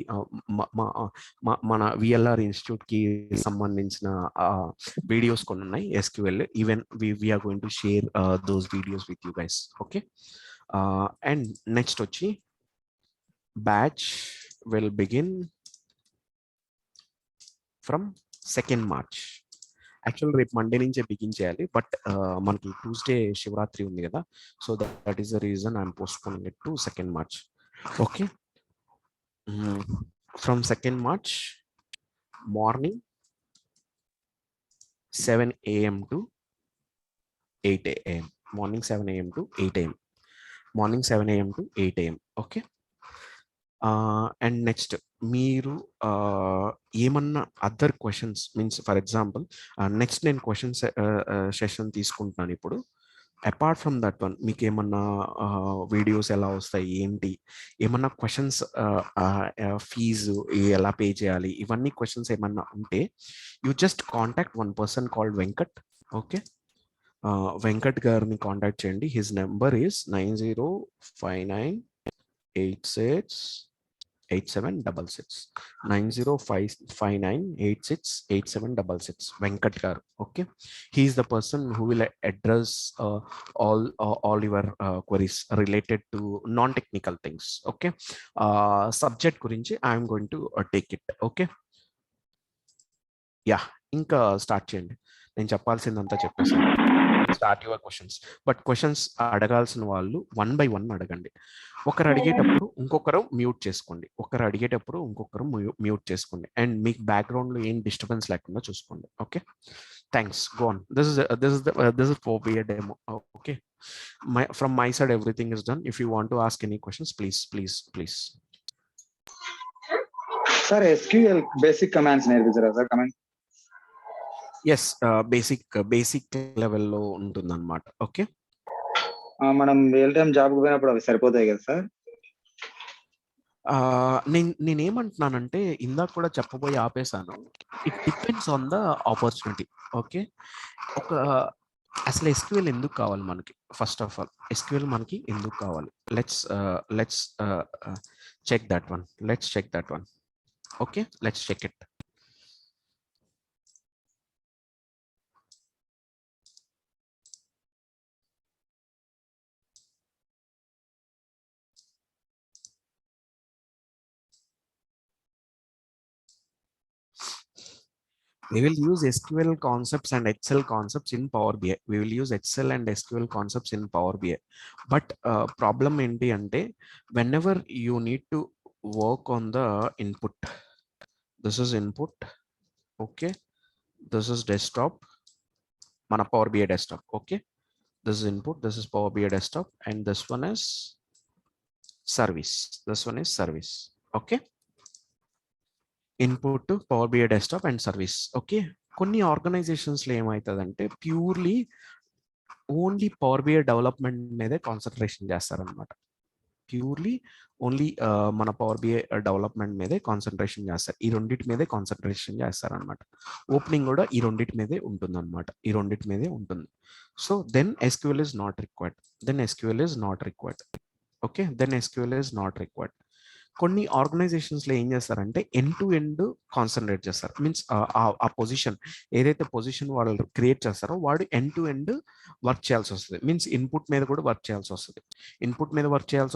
మన VLR institute కి సంబంధించిన videos కొన్ని ఉన్నాయి SQL. Even we are going to share those videos with you guys. Okay, and next వచ్చి batch will begin from 2nd March. Actual రేపు Monday నుంచే బిగిన్ చేయాలి, బట్ మనకి ట్యూస్డే శివరాత్రి ఉంది కదా, so that is the reason I'm postponing it to 2nd March. Okay, from 2nd March morning 7 AM to 8 AM, morning 7 AM to 8 AM, morning 7 AM to 8 AM. Okay, and next మీరు ఏమన్నా other questions means for example next నేను questions session తీసుకుంటున్నాను ఇప్పుడు. Apart from that one మీకు ఏమన్నా videos ఎలా వస్తాయి ఏంటి, ఏమన్నా క్వశ్చన్స్, ఫీజు ఎలా పే చేయాలి, ఇవన్నీ క్వశ్చన్స్ ఏమన్నా ఉంటే you just contact one person called Venkat. Okay, Venkat గారిని కాంటాక్ట్ చేయండి. హిజ్ నెంబర్ ఈస్ 9059868766 9059868766 వెంకట్ గారు. Okay, he is the person who will address all your queries related to non-technical things. Okay, subject గురించి I am going to take it. Okay, yeah, ఇంకా start చేయండి. నేను చెప్పాల్సిందంతా చెప్పేసాను. Start your questions, but questions అడగాల్సిన వాళ్ళు 1 by 1 అడగండి. ఒకరు అడిగేటప్పుడు ఇంకొకరు మ్యూట్ చేసుకోండి, మ్యూట్ చేసుకోండి, అండ్ మీకు బ్యాక్గ్రౌండ్ లో ఏం డిస్టర్బెన్స్ లేకుండా చూసుకోండి. Okay, thanks, go on. This is for a demo. Okay, from my side everything is done. If you want to ask any questions, please. Sir, SQL basic commands నేర్పించారా sir? Command yes, basic లెవెల్లో ఉంటుంది అనమాట. Okay, మనం real time job పోయినప్పుడు అవి సరిపోతాయి కదా sir? నేనేమంటున్నానంటే ఇందాక కూడా చెప్పబోయి ఆపేశాను. It depends on the opportunity. Okay, అసలు ఎస్క్యూఎల్ ఎందుకు కావాలి మనకి? ఫస్ట్ ఆఫ్ ఆల్ ఎస్క్యూఎల్ మనకి ఎందుకు కావాలి? Let's check that one. Okay, let's check it. We will use SQL concepts and Excel concepts in Power BI. We will use Excel and SQL concepts in Power BI. But problem enti ante, whenever you need to work on the input, this is input, okay, this is desktop, mana Power BI desktop, okay, this is input, this is Power BI desktop, and this one is service, this one is service, okay. Input to Power BI desktop and service, okay. కొన్ని organisations లో ఏమవుతుందంటే purely only power BI development మీదే concentration చేస్తారనమాట. Purely only మన power BI development మీదే concentration చేస్తారు. ఈ రెండింటి మీదే కాన్సన్ట్రేషన్ చేస్తారనమాట. ఓపెనింగ్ కూడా ఈ రెండింటి మీదే ఉంటుంది అనమాట. ఈ రెండింటి మీదే ఉంటుంది. So then SQL is not required. Okay, then SQL is not required. కొన్ని ఆర్గనైజేషన్స్ లో ఏం చేస్తారంటే ఎండ్ టు ఎండ్ కాన్సన్ట్రేట్ చేస్తారు. మీన్స్ ఆ పొజిషన్ ఏదైతే పొజిషన్ వాళ్ళు క్రియేట్ చేస్తారో వాడు ఎండ్ టు ఎండ్ వర్క్ చేయాల్సి వస్తుంది. మీన్స్ ఇన్పుట్ మీద కూడా వర్క్ చేయాల్సి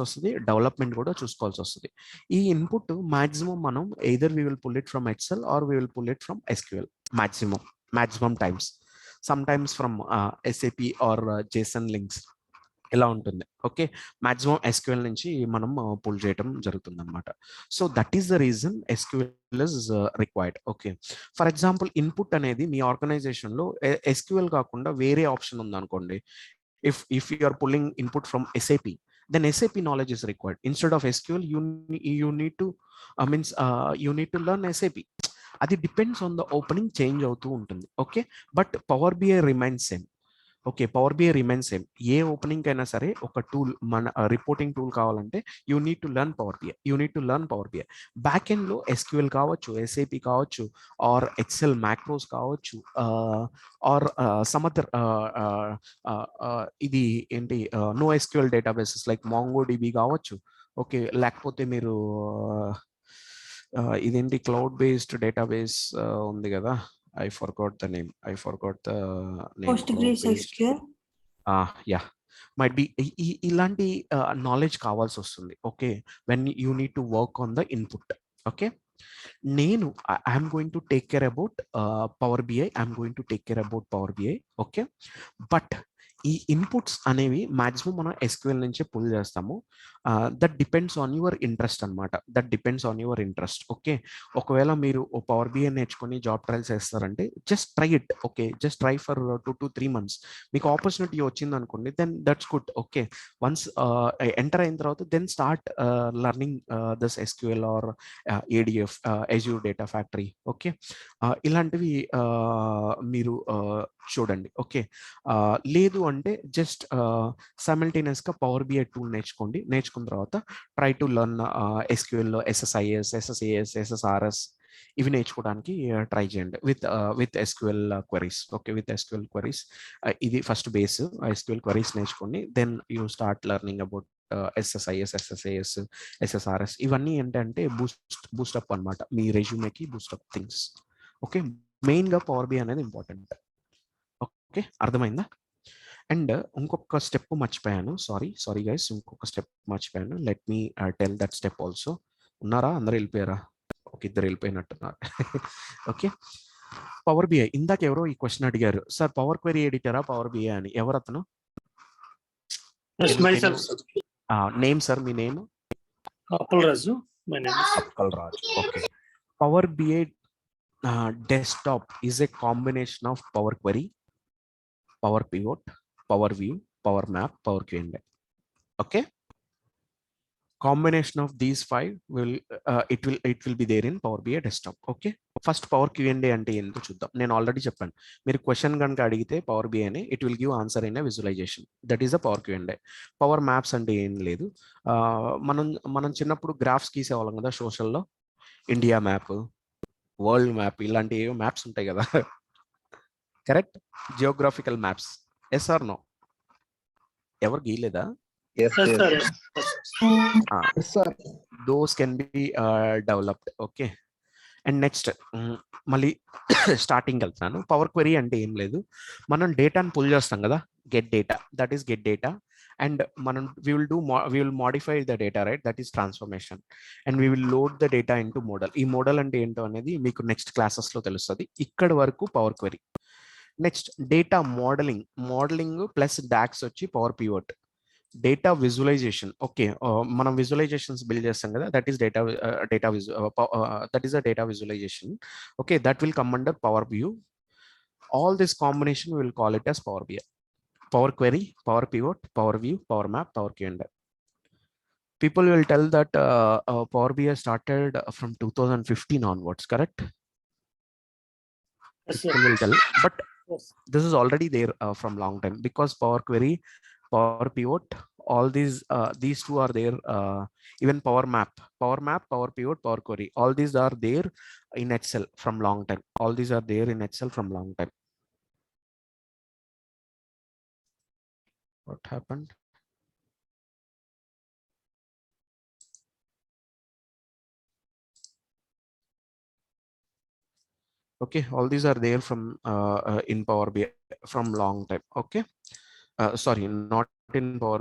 వస్తుంది, డెవలప్మెంట్ కూడా చూసుకోవాల్సి వస్తుంది. ఈ ఇన్పుట్ మాక్సిమం మనం either we will pull it from Excel or we will pull it from SQL maximum times, some times from SAP or JSON links, ఇలా ఉంటుంది. ఓకే, మాక్సిమం ఎస్క్యూఎల్ నుంచి మనం పుల్ చేయడం జరుగుతుంది అనమాట. So that is the reason SQL is required. Okay, for example input అనేది మీ organisation లో SQL కాకుండా వేరే ఆప్షన్ ఉందనుకోండి. if you are pulling input from SAP, then SAP knowledge is required. Instead of SQL, you need to you need to learn SAP. అది depends on the opening change అవుతూ ఉంటుంది. Okay, but Power BI remains same. Okay, power BI remains same. ఏ opening అయినా సరే ఒక tool, మన reporting tool కావాలంటే you need to learn Power BI. Back end లో ఎస్క్యూఎల్ కావచ్చు, ఎస్ఏపి కావచ్చు, ఆర్ ఎక్సెల్ మ్యాక్రోస్ కావచ్చు, ఆర్ సమ్ అదర్ ఇది ఏంటి no SQL databases like MongoDB కావచ్చు. ఓకే, లేకపోతే మీరు ఇదేంటి క్లౌడ్ బేస్డ్ డేటాబేస్ ఉంది కదా, I forgot the name. PostgreSQL. Yeah, might be ilanti knowledge కావాల్సి వస్తుంది. Okay, when you need to work on the input. Okay, నేను I'm going to take care about power BI. Okay, but ఈ inputs అనేవి maximum మనం SQL నుంచే pull చేస్తాము. That depends on your interest అనమాట. Okay, ఒకవేళ మీరు పవర్ బిఐ నేర్చుకొని జాబ్ ట్రయల్స్ చేస్తారంటే just try it. Okay, just try for 2 to 3 months. మీకు ఆపర్చునిటీ వచ్చింది అనుకోండి, then that's good. Okay, once enter అయిన తర్వాత then start learning this SQL or ADF, Azure Data Factory. Okay, ఇలాంటివి మీరు చూడండి. ఓకే, లేదు అంటే జస్ట్ సైమల్టేనియస్ గా పవర్ బిఐ టూల్ నేర్చుకున్న తర్వాత ట్రై టు లెర్న్ ఎస్క్యూఎల్ లో SSIS, SSAS, SSRS ఇవి నేర్చుకోవడానికి ట్రై చేయండి with SQL queries. Okay, with SQL queries ఇది ఫస్ట్ బేస్. ఎస్క్యూఎల్ క్వరీస్ నేర్చుకోండి, then you start learning about SSIS, SSAS, SSRS. ఇవన్నీ ఏంటంటే బూస్టప్ అనమాట, మీ రెజ్యూమేకి బూస్టప్ థింగ్స్. ఓకే, మెయిన్ గా పవర్ బిఐ అనేది ఇంపార్టెంట్. ఓకే, అర్థమైందా? అండ్ ఇంకొక స్టెప్ మర్చిపోయాను. సారీ గైస్, ఇంకొక స్టెప్ మర్చిపోయాను. Let me tell that step also. ఉన్నారా? అందరూ వెళ్ళిపోయారా? ఓకే, ఇద్దరు వెళ్ళిపోయినట్టున్నారు. ఓకే, పవర్ బిఐ ఇందాక ఎవరో ఈ క్వశ్చన్ అడిగారు, సార్ పవర్ క్వెరీ ఎడిటరా పవర్ బిఐ అని. ఎవరు అతను? నేమ్ సార్, మీ name? Appalaraju. Appalaraju. Okay, power BI desktop is a combination of power query, Power Pivot, Power View, Power Map, Power Q&A. Okay, combination of these 5 will it will be there in Power BI desktop. Okay, first Power Q&A అంటే ఏంటో చూద్దాం. నేను already చెప్పాను, మీరు question కనుక అడిగితే power BI అని it will give answer in a visualisation. That is a power Q&A. Power maps అంటే ఏం లేదు, మనం చిన్నప్పుడు గ్రాఫ్స్ గీసేవాళ్ళం కదా సోషల్లో, ఇండియా మ్యాప్, వరల్డ్ మ్యాప్, ఇలాంటి ఏవో మ్యాప్స్ ఉంటాయి కదా. Correct, geographical maps. Yes or no? ఎవరు గీయలేదా? Those can be developed. Okay, and next మళ్ళీ స్టార్టింగ్ వెళ్తున్నాను. పవర్ క్వెరీ అంటే ఏం లేదు, మనం డేటాను పుల్ చేస్తాం కదా, get data, that is get data. and we will modify the data, right? That is transformation, and we will load the data into model. ఈ మోడల్ అంటే ఏంటో అనేది మీకు నెక్స్ట్ క్లాసెస్ లో తెలుస్తుంది. ఇక్కడ వరకు power query. Next data modelling plus DAX వచ్చి power pivot. Data visualisation, okay, మనం విజువలైజేషన్స్ బిల్డ్ చేస్తాం కదా, that is data visualisation. Okay, that will come under power view. All this combination we will call it as Power BI. Power Query, Power Pivot, Power View, Power Map, Power Calendar. People will tell that Power BI started from 2015 onwards, correct? Yes, People will tell, but Yes. this is already there from long time, because Power Query, Power Pivot, all these two are there. Even Power Map, Power Pivot, Power Query, all these are there in Excel from long time. All these are there in Excel from long time. What happened? Okay, all these are there from in Power BI from long time. Okay, sorry, not in Power,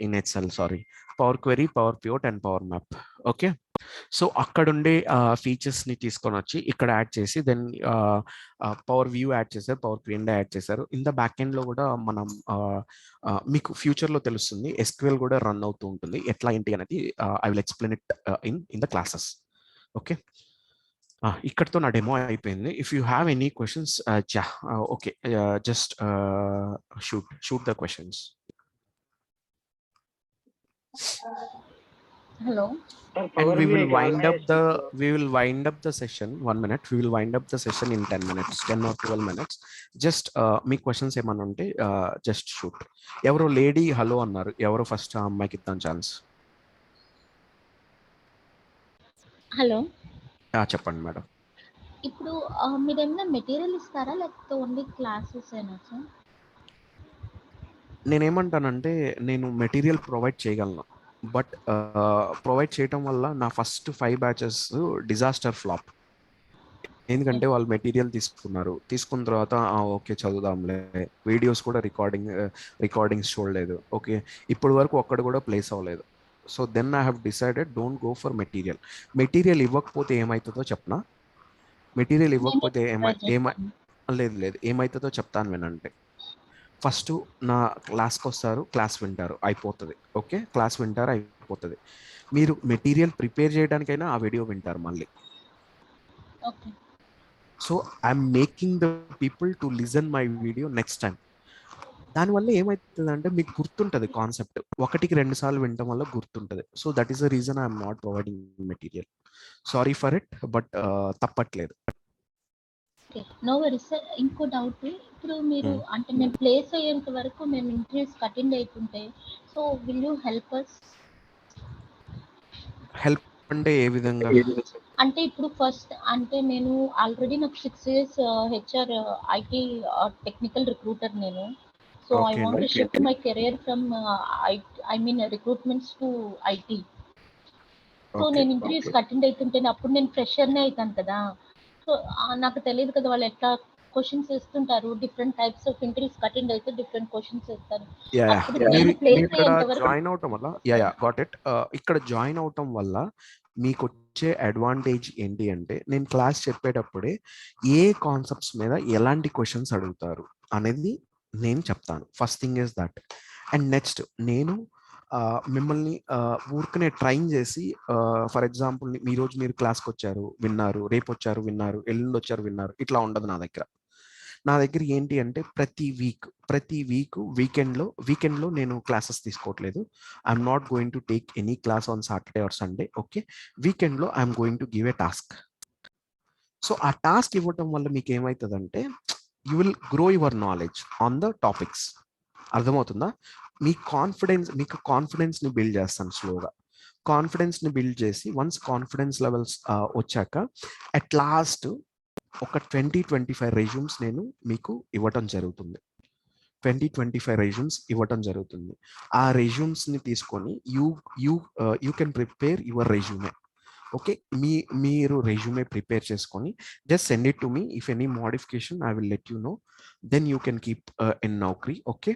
in Excel, sorry. Power Query, Power Pivot and Power Map. Okay, so అక్కడ ఉండే features ని తీసుకొని వచ్చి ఇక్కడ add చేసి then power view add చేశారు, power query add చేశారు. In the back end లో కూడా మనం మీకు ఫ్యూచర్ లో తెలుస్తుంది, ఎస్క్యూఎల్ కూడా రన్ అవుతూ ఉంటుంది, ఎట్లా ఏంటి అనేది I will explain it in the classes. Okay, ఇక్కడతో నా డెమో అయిపోయింది. If you have any questions, okay, just shoot the questions. Hello. And we will wind up the session 1 minute. We will wind up the session in 10 minutes, 10 or 12 minutes. Just me questions ఏమన్నా ఉంటే just shoot. ఎవరో lady hello అన్నారు, ఎవరో first అమ్మాయికి ఇద్దాం chance. Hello, చెప్పండి madam. ఇప్పుడు మీరు ఏమైనా మెటీరియల్ ఇస్తారా లేకపోతే ఓన్లీ క్లాసెస్ ఏనా సార్? నేనేమంటానంటే నేను మెటీరియల్ ప్రొవైడ్ చేయగలను, బట్ ప్రొవైడ్ చేయటం వల్ల నా ఫస్ట్ 5 బ్యాచెస్ డిజాస్టర్ ఫ్లాప్. ఎందుకంటే వాళ్ళు మెటీరియల్ తీసుకున్న తర్వాత ఓకే చదువుదాంలే, వీడియోస్ కూడా రికార్డింగ్స్ చూడలేదు, ఓకే ఇప్పటి వరకు ఒక్కడు కూడా ప్లేస్ అవ్వలేదు. So then I have decided don't go for material ఇవ్వకపోతే ఏమవుతుందో చెప్పనా? మెటీరియల్ ఇవ్వకపోతే లేదు ఏమవుతుందో చెప్తాను వినండి. ఫస్ట్ నా క్లాస్కి వస్తారు, క్లాస్ వింటారు, అయిపోతుంది. ఓకే, క్లాస్ వింటారు, అయిపోతుంది. మీరు మెటీరియల్ ప్రిపేర్ చేయడానికైనా ఆ వీడియో వింటారు మళ్ళీ. So I'm making the people to listen my video next time. దానివల్ల ఏమవుతుంది అంటే మీకు గుర్తుంటుంది కాన్సెప్ట్, 1-2 సార్లు వినటం వల్ల గుర్తుంటుంది. So that is the reason I'm not providing material. Sorry for it, but తప్పట్లేదు. No worries sir. ఇంకో డౌట్, ఇప్పుడు మీరు అంటే మేము ప్లేస్ అయ్యేంత వరకు మేము ఇంటర్వ్యూస్ అటెండ్ అవుతుంటే, so will you help us? Help అంటే ఏ విధంగా? అంటే ఇప్పుడు ఫస్ట్ అంటే నేను ఆల్రెడీ నాకు 6 years HR IT technical recruiter నేను. So I want to shift my career from I mean recruitments to IT. So నేను ఇంటర్వ్యూస్ అటెండ్ అవుతుంటే అప్పుడు నేను ఫ్రెషర్నే అవుతాను కదా. సో నాకు తెలియదు కదా వాళ్ళు ఎట్లా క్వశ్చన్స్ ఇస్తుంటారు, different types of interviews attend అయితే డిఫరెంట్ క్వశ్చన్స్ ఇస్తారు. ఇక్కడ జాయిన్ అవటం వల్ల మీకు వచ్చే అడ్వాంటేజ్ ఏంటి అంటే, నేను క్లాస్ చెప్పేటప్పుడే ఏ కాన్సెప్ట్స్ మీద ఎలాంటి క్వశ్చన్స్ అడుగుతారు అనేది నేను చెప్తాను. First thing is that. And next నేను మిమ్మల్ని ఊరికనే ట్రైన్ చేసి, ఫర్ ఎగ్జాంపుల్ ఈరోజు మీరు క్లాస్కి వచ్చారు విన్నారు, రేపు వచ్చారు విన్నారు, ఎల్లుండి వచ్చారు విన్నారు, ఇట్లా ఉండదు నా దగ్గర ఏంటి అంటే ప్రతి వీకెండ్లో నేను క్లాసెస్ తీసుకోవట్లేదు. I'm not going to take any class on Saturday or Sunday. Okay, వీకెండ్లో I'm going to give a task. So ఆ టాస్క్ ఇవ్వటం వల్ల మీకు ఏమవుతుందంటే, you will grow your knowledge on the topics. అర్థమవుతుందా? మీకు కాన్ఫిడెన్స్ని బిల్డ్ చేస్తాను స్లోగా. కాన్ఫిడెన్స్ని బిల్డ్ చేసి వన్స్ కాన్ఫిడెన్స్ లెవెల్స్ వచ్చాక అట్ లాస్ట్ ఒక 20-25 రెజ్యూమ్స్ నేను మీకు ఇవ్వటం జరుగుతుంది. 20-25 రెజ్యూమ్స్ ఇవ్వటం జరుగుతుంది. ఆ రెజ్యూమ్స్ని తీసుకొని you can prepare your resume. Okay, మీరు రెజ్యూమే ప్రిపేర్ చేసుకొని just send it to me. If any modification I will let you know, then you can keep in Naukri. Okay,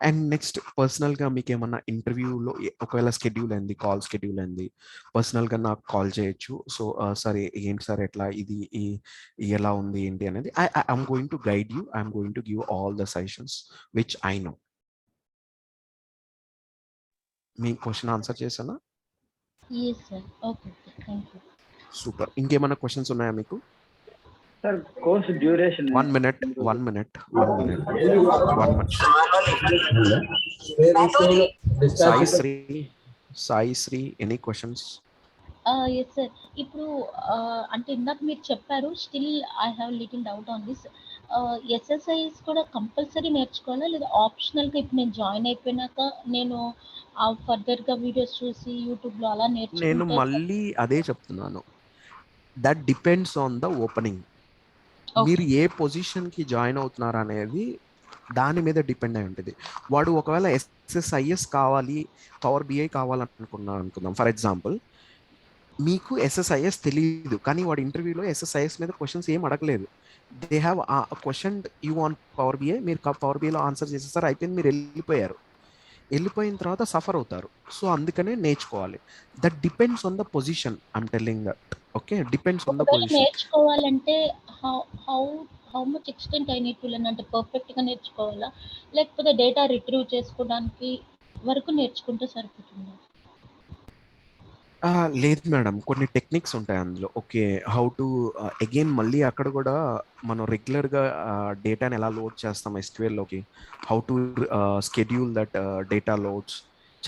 and next పర్సనల్గా మీకు ఏమన్నా ఇంటర్వ్యూలో ఒకవేళ స్కెడ్యూల్ అయింది, కాల్ స్కెడ్యూల్ అయింది, పర్సనల్గా నాకు కాల్ చేయొచ్చు. సో సార్ ఏంటి సార్ ఎట్లా ఇది ఎలా ఉంది ఏంటి అనేది I'm going to guide you, I'm going to give all the suggestions which I know. మీ క్వశ్చన్ ఆన్సర్ చేశానా? Yes, sir. Okay, thank you. Super. ఇంకేమైనా క్వశ్చన్స్ ఉన్నాయా మీకు? Sir course duration 1 minute. Sai Sri any questions? Yes, sir. ఇప్పుడు అంటే ఇందాక మీరు చెప్పారు, still I have little doubt on this. SSIS కూడా కంపల్సరీ నేర్చుకోవాలా లేదా ఆప్షనల్గా? ఇప్పుడు నేను జాయిన్ అయిపోయినాక నేను ఫర్దర్గా వీడియోస్ చూసి యూట్యూబ్లో అలా నేను నేర్చుకుంటే మళ్ళీ అదే చెప్తున్నాను, that depends on the opening. మీరు ఏ పొజిషన్కి జాయిన్ అవుతున్నారు అనేది దాని మీద డిపెండ్ అయి ఉంటుంది. వాడు ఒకవేళ ఎస్ఎస్ఐఎస్ కావాలి, పవర్ బిఐ కావాలనుకుందాం ఫర్ ఎగ్జాంపుల్, మీకు ఎస్ఎస్ఐఎస్ తెలియదు కానీ వాడు ఇంటర్వ్యూలో ఎస్ఎస్ఐఎస్ మీద క్వశ్చన్స్ ఏం అడగలేదు. They have question you on power BI, మీరు పవర్ బిఐలో ఆన్సర్ చేసేసారు, అయిపోయింది, మీరు వెళ్ళిపోయిన తర్వాత సఫర్ అవుతారు. సో అందుకనే నేర్చుకోవాలి. That depends on the position, I'm telling that. Okay, depends on the position. నేర్చుకోవాలంటే how much extent I need to learn? అంటే పర్ఫెక్ట్గా నేర్చుకోవాలా లేకపోతే డేటా రిట్రీవ్ చేసుకోవడానికి వరకు నేర్చుకుంటే సరిపోతుందా? లేదు మేడం, కొన్ని టెక్నిక్స్ ఉంటాయి అందులో. ఓకే, హౌ టు అగైన్ మళ్ళీ అక్కడ కూడా మనం రెగ్యులర్గా డేటాని ఎలా లోడ్ చేస్తాం ఎస్క్యూఎల్లోకి, how to schedule that data loads,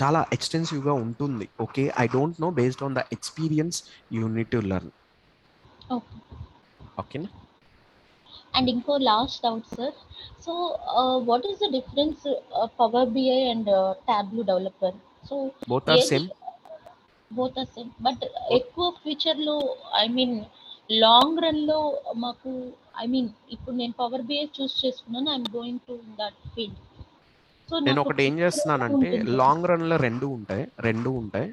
చాలా ఎక్స్టెన్సివ్గా ఉంటుంది. Okay, I don't know, based on the experience you need to learn. ఓకేనా? అండ్ ఇంకో last doubt sir. So what is the difference power BI and Tableau developer? So both are same. Both are same, but ఎక్కువ ఫ్యూచర్లో I mean long రన్లో మాకు ఇప్పుడు నేను power BI చూస్ చేసుకున్నాను, I'm going to that field. So నేను ఒకటి ఏం చేస్తున్నానంటే, లాంగ్ రన్లో రెండు ఉంటాయి,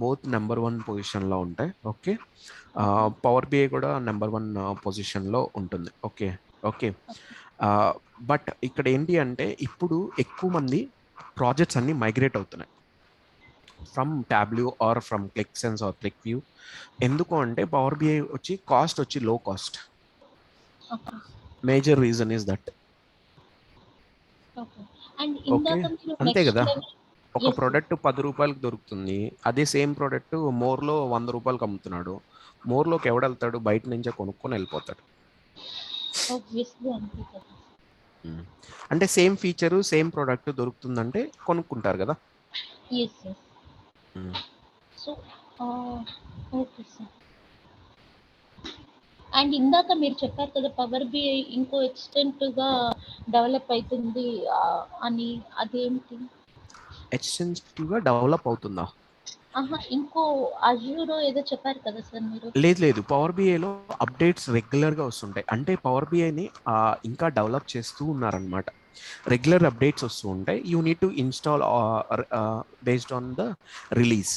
బోత్ నెంబర్ 1 పొజిషన్లో ఉంటాయి. ఓకే, పవర్ బిఐ కూడా నెంబర్ 1 పొజిషన్లో ఉంటుంది. ఓకే, బట్ ఇక్కడ ఏంటి అంటే, ఇప్పుడు ఎక్కువ మంది ప్రాజెక్ట్స్ అన్ని మైగ్రేట్ అవుతున్నాయి from Tableau or from Qlik Sense or Qlik View. ఎందుకు అంటే పవర్ బిఐ వచ్చి low cost. Major reason is that. Okay, అంతే కదా. ఒక ప్రోడక్ట్ 10 రూపాయలకు దొరుకుతుంది, అదే సేమ్ ప్రోడక్ట్ మోర్లో 100 రూపాయలకు అమ్ముతున్నాడు. మోర్లోకి ఎవడెళ్తాడు? బయట నుంచే కొనుక్కొని వెళ్ళిపోతాడు. అంటే సేమ్ ఫీచరు సేమ్ ప్రోడక్ట్ దొరుకుతుందంటే కొనుక్కుంటారు కదా. So okay sir. అండ్ ఇందాక మీరు చెప్పారు కదా పవర్ బిఐ ఇంకో ఎక్స్టెంట్గా డెవలప్ అవుతుంది అని, అదేంటి? ఎక్స్టెన్సివ్గా డెవలప్ అవుతుందా? ఇంకో అజూరో ఏదో చెప్పారు కదా సార్ మీరు. లేదు, పవర్ బిఐలో అప్డేట్స్ రెగ్యులర్గా వస్తుంటాయి. అంటే పవర్ బిఐని ఇంకా డెవలప్ చేస్తూ ఉన్నారనమాట. రెగ్యులర్ అప్డేట్స్ వస్తూ ఉంటాయి. You need to install based on the release.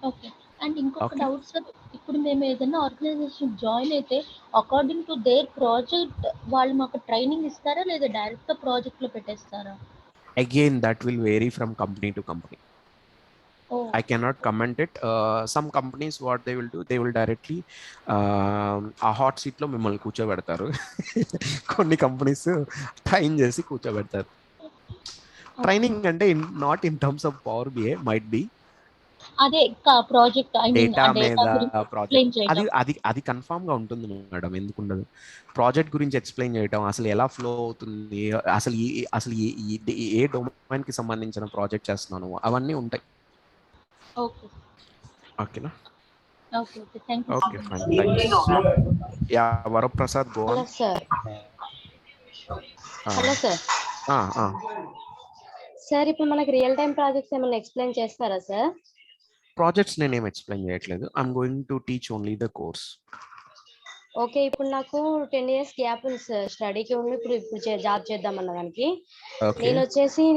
Okay, and ఇంకొక డౌట్ సార్. ఇప్పుడు మేము ఏదైనా ఆర్గనైజేషన్ జాయిన్ అయితే అకార్డింగ్ టు దేర్ ప్రాజెక్ట్ వాళ్ళు మాకు ట్రైనింగ్ ఇస్తారా లేదా డైరెక్ట్గా ప్రాజెక్ట్లో పెట్టేస్తారా? Again, that will vary from company to company. I cannot comment it. Some companies, what they will do, they will directly a hot seat lo mimmalni కూర్చోబెడతారు. కొన్ని companies train చేసి కూర్చోబెడతారు. ట్రైనింగ్ అంటే not in terms of power BI, might be అదే project data మీద project, అది confirm గా ఉంటుంది మేడం. ఎందుకు ఉండదు? ప్రాజెక్ట్ గురించి ఎక్స్ప్లెయిన్ చేయడం, అసలు ఎలా ఫ్లో అవుతుంది, అసలు ఏ డొమైన్ కి సంబంధించిన ప్రాజెక్ట్ చేస్తున్నాను, అవన్నీ ఉంటాయి. ఓకేనా? Okay, fine, thanks. Yeah, Varaprasad, go on. Hello sir. Sir ఇప్పుడు మనకి రియల్ టైం ప్రాజెక్ట్స్ ఏమైనా ఎక్స్ప్లెయిన్ చేస్తారా సార్? ప్రాజెక్ట్స్ నేనేం ఎక్స్ప్లెయిన్ చేయట్లేదు. I'm going to teach only the course. Okay, ఇప్పుడు నాకు 10 years గ్యాప్ ఉంది సార్ స్టడీకి. ఇప్పుడు జాబ్ చేద్దామన్న దానికి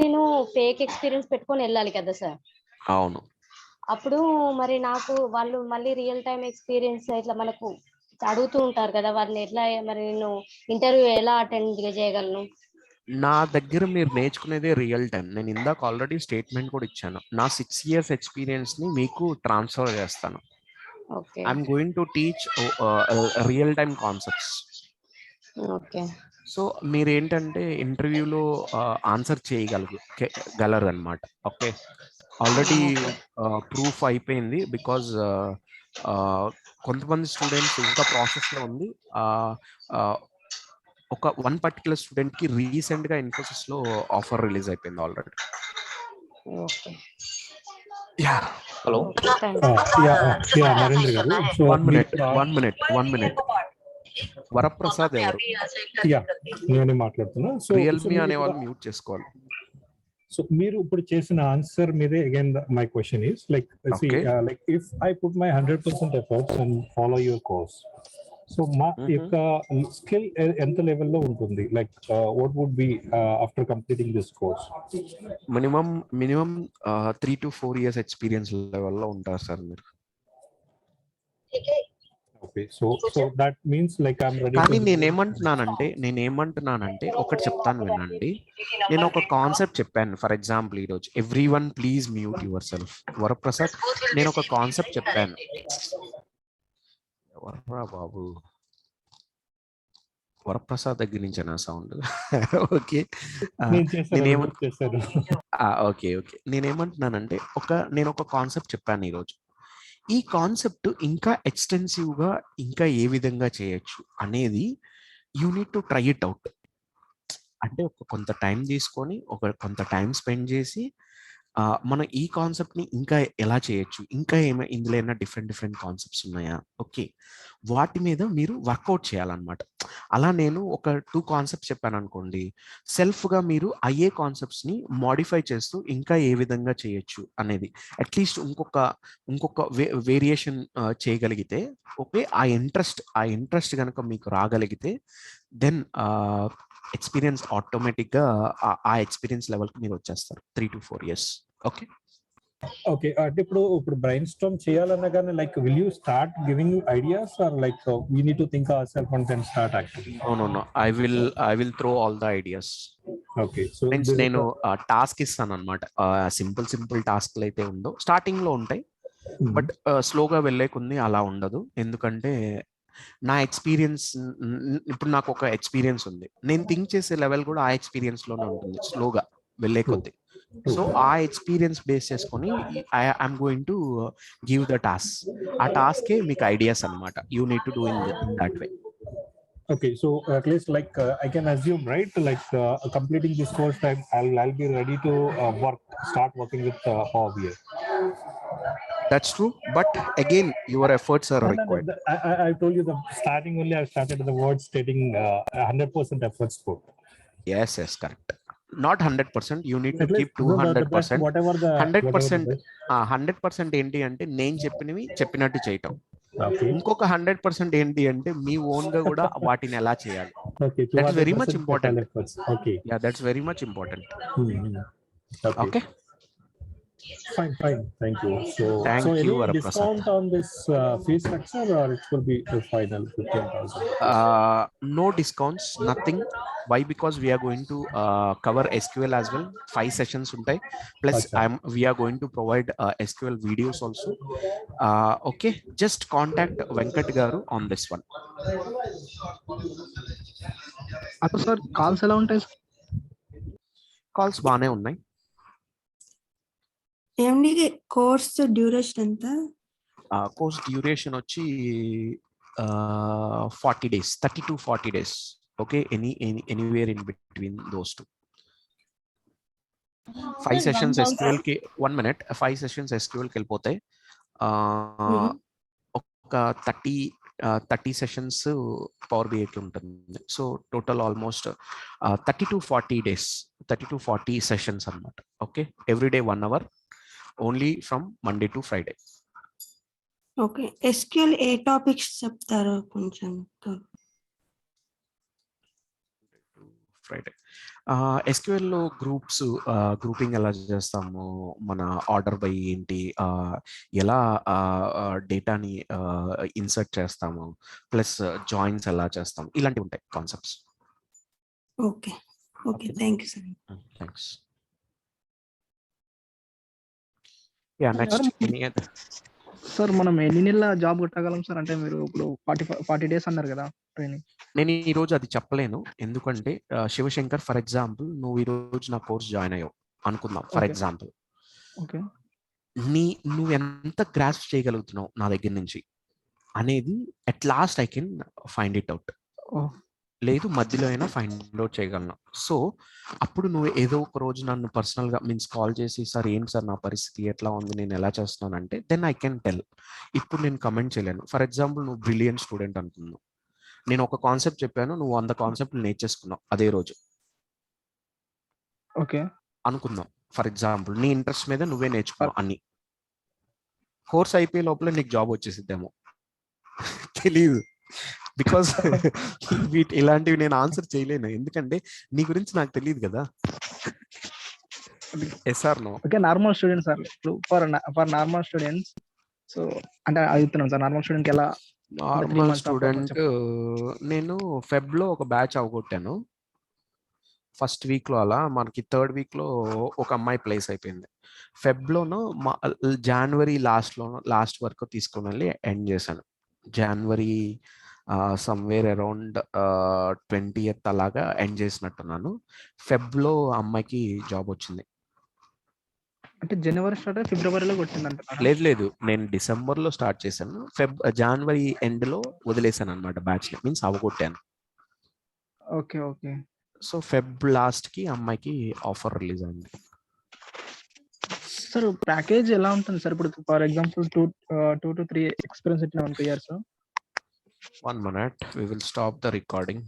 నేను ఫేక్ ఎక్స్పీరియన్స్ పెట్టుకొని వెళ్ళాలి కదా సార్? అవును. అప్పుడు మరి నాకు వాళ్ళు మళ్ళీ రియల్ టైమ్ ఎక్స్పీరియన్స్ ఇట్లా మనకు అడుగుతూ ఉంటారు కదా, వారిని ఎట్లా మరి నేను ఇంటర్వ్యూ ఎలా అటెండ్ చేయగలను? నా దగ్గర మీరు నేర్చుకునేదే రియల్ టైం. నేను ఇందాక ఆల్రెడీ స్టేట్మెంట్ కూడా ఇచ్చాను. నా 6 years ఎక్స్పీరియన్స్ ని మీకు ట్రాన్స్ఫర్ చేస్తాను. Okay I'm going to teach real time concepts. Okay so మీరేంటంటే ఇంటర్వ్యూలో ఆన్సర్ చేయగలరు అనమాట. ఓకే, ఆల్రెడీ ప్రూఫ్ అయిపోయింది. బికాజ్ కొంతమంది స్టూడెంట్స్ ఇంకా ప్రాసెస్లో ఉంది. ఒక వన్ పర్టికులర్ స్టూడెంట్ కి రీసెంట్ గా ఇన్ఫోసిస్ లో ఆఫర్ రిలీజ్ అయిపోయింది already. Okay yeah, hello, Narendra గారు. One minute. వరప్రసాద్ ఎవరు? నేనే మాట్లాడుతున్నా. సో రియల్మీ అనే వాళ్ళు మ్యూట్ చేసుకోవాలి. సో మీరు ఇప్పుడు చేసిన ఆన్సర్ మీదే again my question is like like if I put my 100% efforts and follow your course, so మా యొక్క స్కిల్ ఎంత లెవెల్లో ఉంటుంది? Like what would be after completing this course? Minimum 3 to 4 years experience లెవెల్లో ఉంటారు సార్ మీరు. Okay, so that means like I am ready. కానీ నేనేమంటున్నానంటే ఒకటి చెప్తాను వినండి. నేను ఒక కాన్సెప్ట్ చెప్పాను. ఫర్ ఎగ్జాంపుల్ ఈరోజు everyone please mute your self. Varaprasad, నేను ఒక కాన్సెప్ట్ చెప్పాను. ఎవర్రా బాబు? వరప్రసాద్ దగ్గర నుంచి నా సౌండ్. Okay, okay. నేనేమంటున్నానంటే నేను ఒక కాన్సెప్ట్ చెప్పాను ఈరోజు. ఈ కాన్సెప్ట్ ఇంకా ఎక్స్టెన్సివ్ గా ఇంకా ఏ విధంగా చేయొచ్చు అనేది you need to try it out. అంటే కొంత టైం తీసుకొని కొంత టైం స్పెండ్ చేసి మనం ఈ కాన్సెప్ట్ ని ఇంకా ఎలా చేయొచ్చు, ఇంకా ఇందులో ఏమైనా డిఫరెంట్ కాన్సెప్ట్స్ ఉన్నాయా, ఓకే, వాటి మీద మీరు వర్కౌట్ చేయాలన్నమాట. అలా నేను ఒక 2 కాన్సెప్ట్స్ చెప్పాను అనుకోండి, సెల్ఫ్ గా మీరు అయ్యే కాన్సెప్ట్స్ ని మోడిఫై చేస్తూ ఇంకా ఏ విధంగా చేయొచ్చు అనేది అట్లీస్ట్ ఇంకొక వేరియేషన్ చేయగలిగితే, ఓకే, ఆ ఇంట్రెస్ట్ కనుక మీకు రాగలిగితే దెన్ ఎక్స్పీరియన్స్ ఆటోమేటిక్గా ఆ ఎక్స్పీరియన్స్ లెవెల్కి మీరు వచ్చేస్తారు 3 to 4 years. ఓకే ఓకే, అంటే ఇప్పుడు బ్రెయిన్ స్టార్మ్ చేయాలన్నా కానీ like will you start giving ideas or like we need to think our self and then start acting? No, I will throw all the ideas. Okay, so నేను task ఇస్తాను అనమాట. Simple టాస్క్లు అయితే ఉండవు, starting లో ఉంటాయి, బట్ స్లోగా వెళ్ళే కొన్ని అలా ఉండదు. ఎందుకంటే నా ఎక్స్పీరియన్స్, ఇప్పుడు నాకు ఒక ఎక్స్పీరియన్స్ ఉంది, నేను థింక్ చేసే లెవెల్ కూడా ఆ ఎక్స్పీరియన్స్ లోనే ఉంటుంది స్లోగా వెళ్ళే కొద్ది. సో ఆ ఎక్స్పీరియన్స్ బేస్ చేసుకొని I'm going to give the task. ఆ టాస్కే మీకు ఐడియాస్ అనమాట. You need to do in that way. Okay, so at least like I can assume, right? Like completing this course time, I'll be ready to start working with PowerBi. That's true, but again, your efforts are required. I told you the starting only. I started the word stating 100% efforts put. Yes, correct. Not 100%. You need to keep 200%. Whatever the 100% ఏంటి అంటే నేను చెప్పినట్టు చేయటం. ఇంకొక 100% ఏంటి అంటే మీ own గా కూడా వాటిని ఎలా చేయాలి. That's very much important. Okay. Yeah, that's very much important. Okay. Fine. Thank you. Thank so you, any discount on this fee structure, or it will be the final 15,000? No discounts, nothing. Why? Because we are going to cover SQL as well. 5 sessions untai. Plus, we are going to provide SQL videos also. Okay, just contact Venkat Garu on this one. Appo sir, calls ela untai? Calls baane unnai. ఏమండి course duration ఎంత? Course duration వచ్చి 40 days, 30 to 40 days. Okay, anywhere in between those two. 5 sessions SQL ki 1 minute. 5 sessions SQL ki వెళ్ళిపోతాయి. ఒక 30 sessions power బిఐకి ఉంటుంది. So total almost 30 to 40 days, 30 to 40 sessions అన్నమాట. Okay, every day 1 hour, only from Monday to Friday. Okay, SQL A topics చెప్తారో కొంచెం. Friday. ఎస్క్యూఎల్లో grouping ఎలా చేస్తాము, మన order by ఏంటి, ఎలా డేటాని ఇన్సర్ట్ చేస్తాము, ప్లస్ జాయిన్స్ ఎలా చేస్తాము, ఇలాంటివి ఉంటాయి concepts. Okay okay, thank you sir. Thanks. Yeah, next. Sir మనం ఎన్ని నెలల జాబ్ కొట్టగలం సార్? అంటే మీరు ఇప్పుడు 40 డేస్ అన్నారు కదా ట్రైనింగ్. నేను ఈ రోజు అది చెప్పలేను, ఎందుకంటే శివశంకర్, ఫర్ ఎగ్జాంపుల్ నువ్వు ఈ రోజు నా కోర్స్ జాయిన్ అయ్యావు అనుకుందాం, ఫర్ ఎగ్జాంపుల్. ఓకే, నువ్వు ఎంత గ్రాస్ప్ చేయగలుగుతున్నావు నా దగ్గర నుంచి అనేది at last I can find it out. లేదు మధ్యలో అయినా ఫైండ్ అవుట్ చేయగలను. సో అప్పుడు నువ్వు ఏదో ఒక రోజు నన్ను పర్సనల్గా మీన్స్ కాల్ చేసి, సార్ ఏంటి సార్ నా పరిస్థితి ఎట్లా ఉంది, నేను ఎలా చేస్తున్నాను అంటే దెన్ ఐ కెన్ టెల్. ఇప్పుడు నేను కమెంట్ చేయలేను. ఫర్ ఎగ్జాంపుల్ నువ్వు బ్రిలియంట్ స్టూడెంట్ అనుకున్నావు, నేను ఒక కాన్సెప్ట్ చెప్పాను, నువ్వు 100 కాన్సెప్ట్లు నేర్చేసుకున్నావు అదే రోజు. ఓకే అనుకుందాం ఫర్ ఎగ్జాంపుల్, నీ ఇంట్రెస్ట్ మీద నువ్వే నేర్చుకున్నావు అన్ని. కోర్స్ అయిపోయే లోపల నీకు జాబ్ వచ్చేసిద్దేమో తెలీదు. బికాస్ ఇలాంటివి నేను ఆన్సర్ చేయలేను, ఎందుకంటే నీ గురించి నాకు తెలియదు కదా. Yes or no? Okay, normal students sir, for normal students. So అంటే అడుగుతున్నాం సార్, నార్మల్ స్టూడెంట్ ఎలా? నార్మల్ స్టూడెంట్ నేను ఫెబ్లో ఒక బ్యాచ్ అవగొట్టాను. ఫస్ట్ వీక్లో అలా మనకి థర్డ్ వీక్లో ఒక అమ్మాయి ప్లేస్ అయిపోయింది. ఫెబ్లోనూ జనవరి లాస్ట్ వరకు తీసుకుని వెళ్ళి ఎండ్ చేశాను. జనవరి సమ్వేర్ అరౌండ్ 20th అలాగా ఎండ్ చేసినట్టున్నాను. ఫెబ్లో అమ్మాయికి జాబ్ వచ్చింది. అంటే జనవరి స్టార్ట్ అయ్యి ఫిబ్రవరిలో కొట్టిందంట. లేదు, నేను డిసెంబర్లో స్టార్ట్ చేశాను, జనవరి ఎండ్లో వదిలేసాను అనమాట బ్యాచ్, మీన్స్ అవగొట్టాను. Okay okay. సో ఫెబ్ లాస్ట్కి అమ్మాయికి ఆఫర్ రిలీజ్ అయింది. సార్ ప్యాకేజ్ ఎలా ఉంటుంది సార్? ఇప్పుడు ఫర్ ఎగ్జాంపుల్ 2 to 3 ఎక్స్పీరియన్స్ ఇట్లా 2 years. 1 minute, we will stop the recording.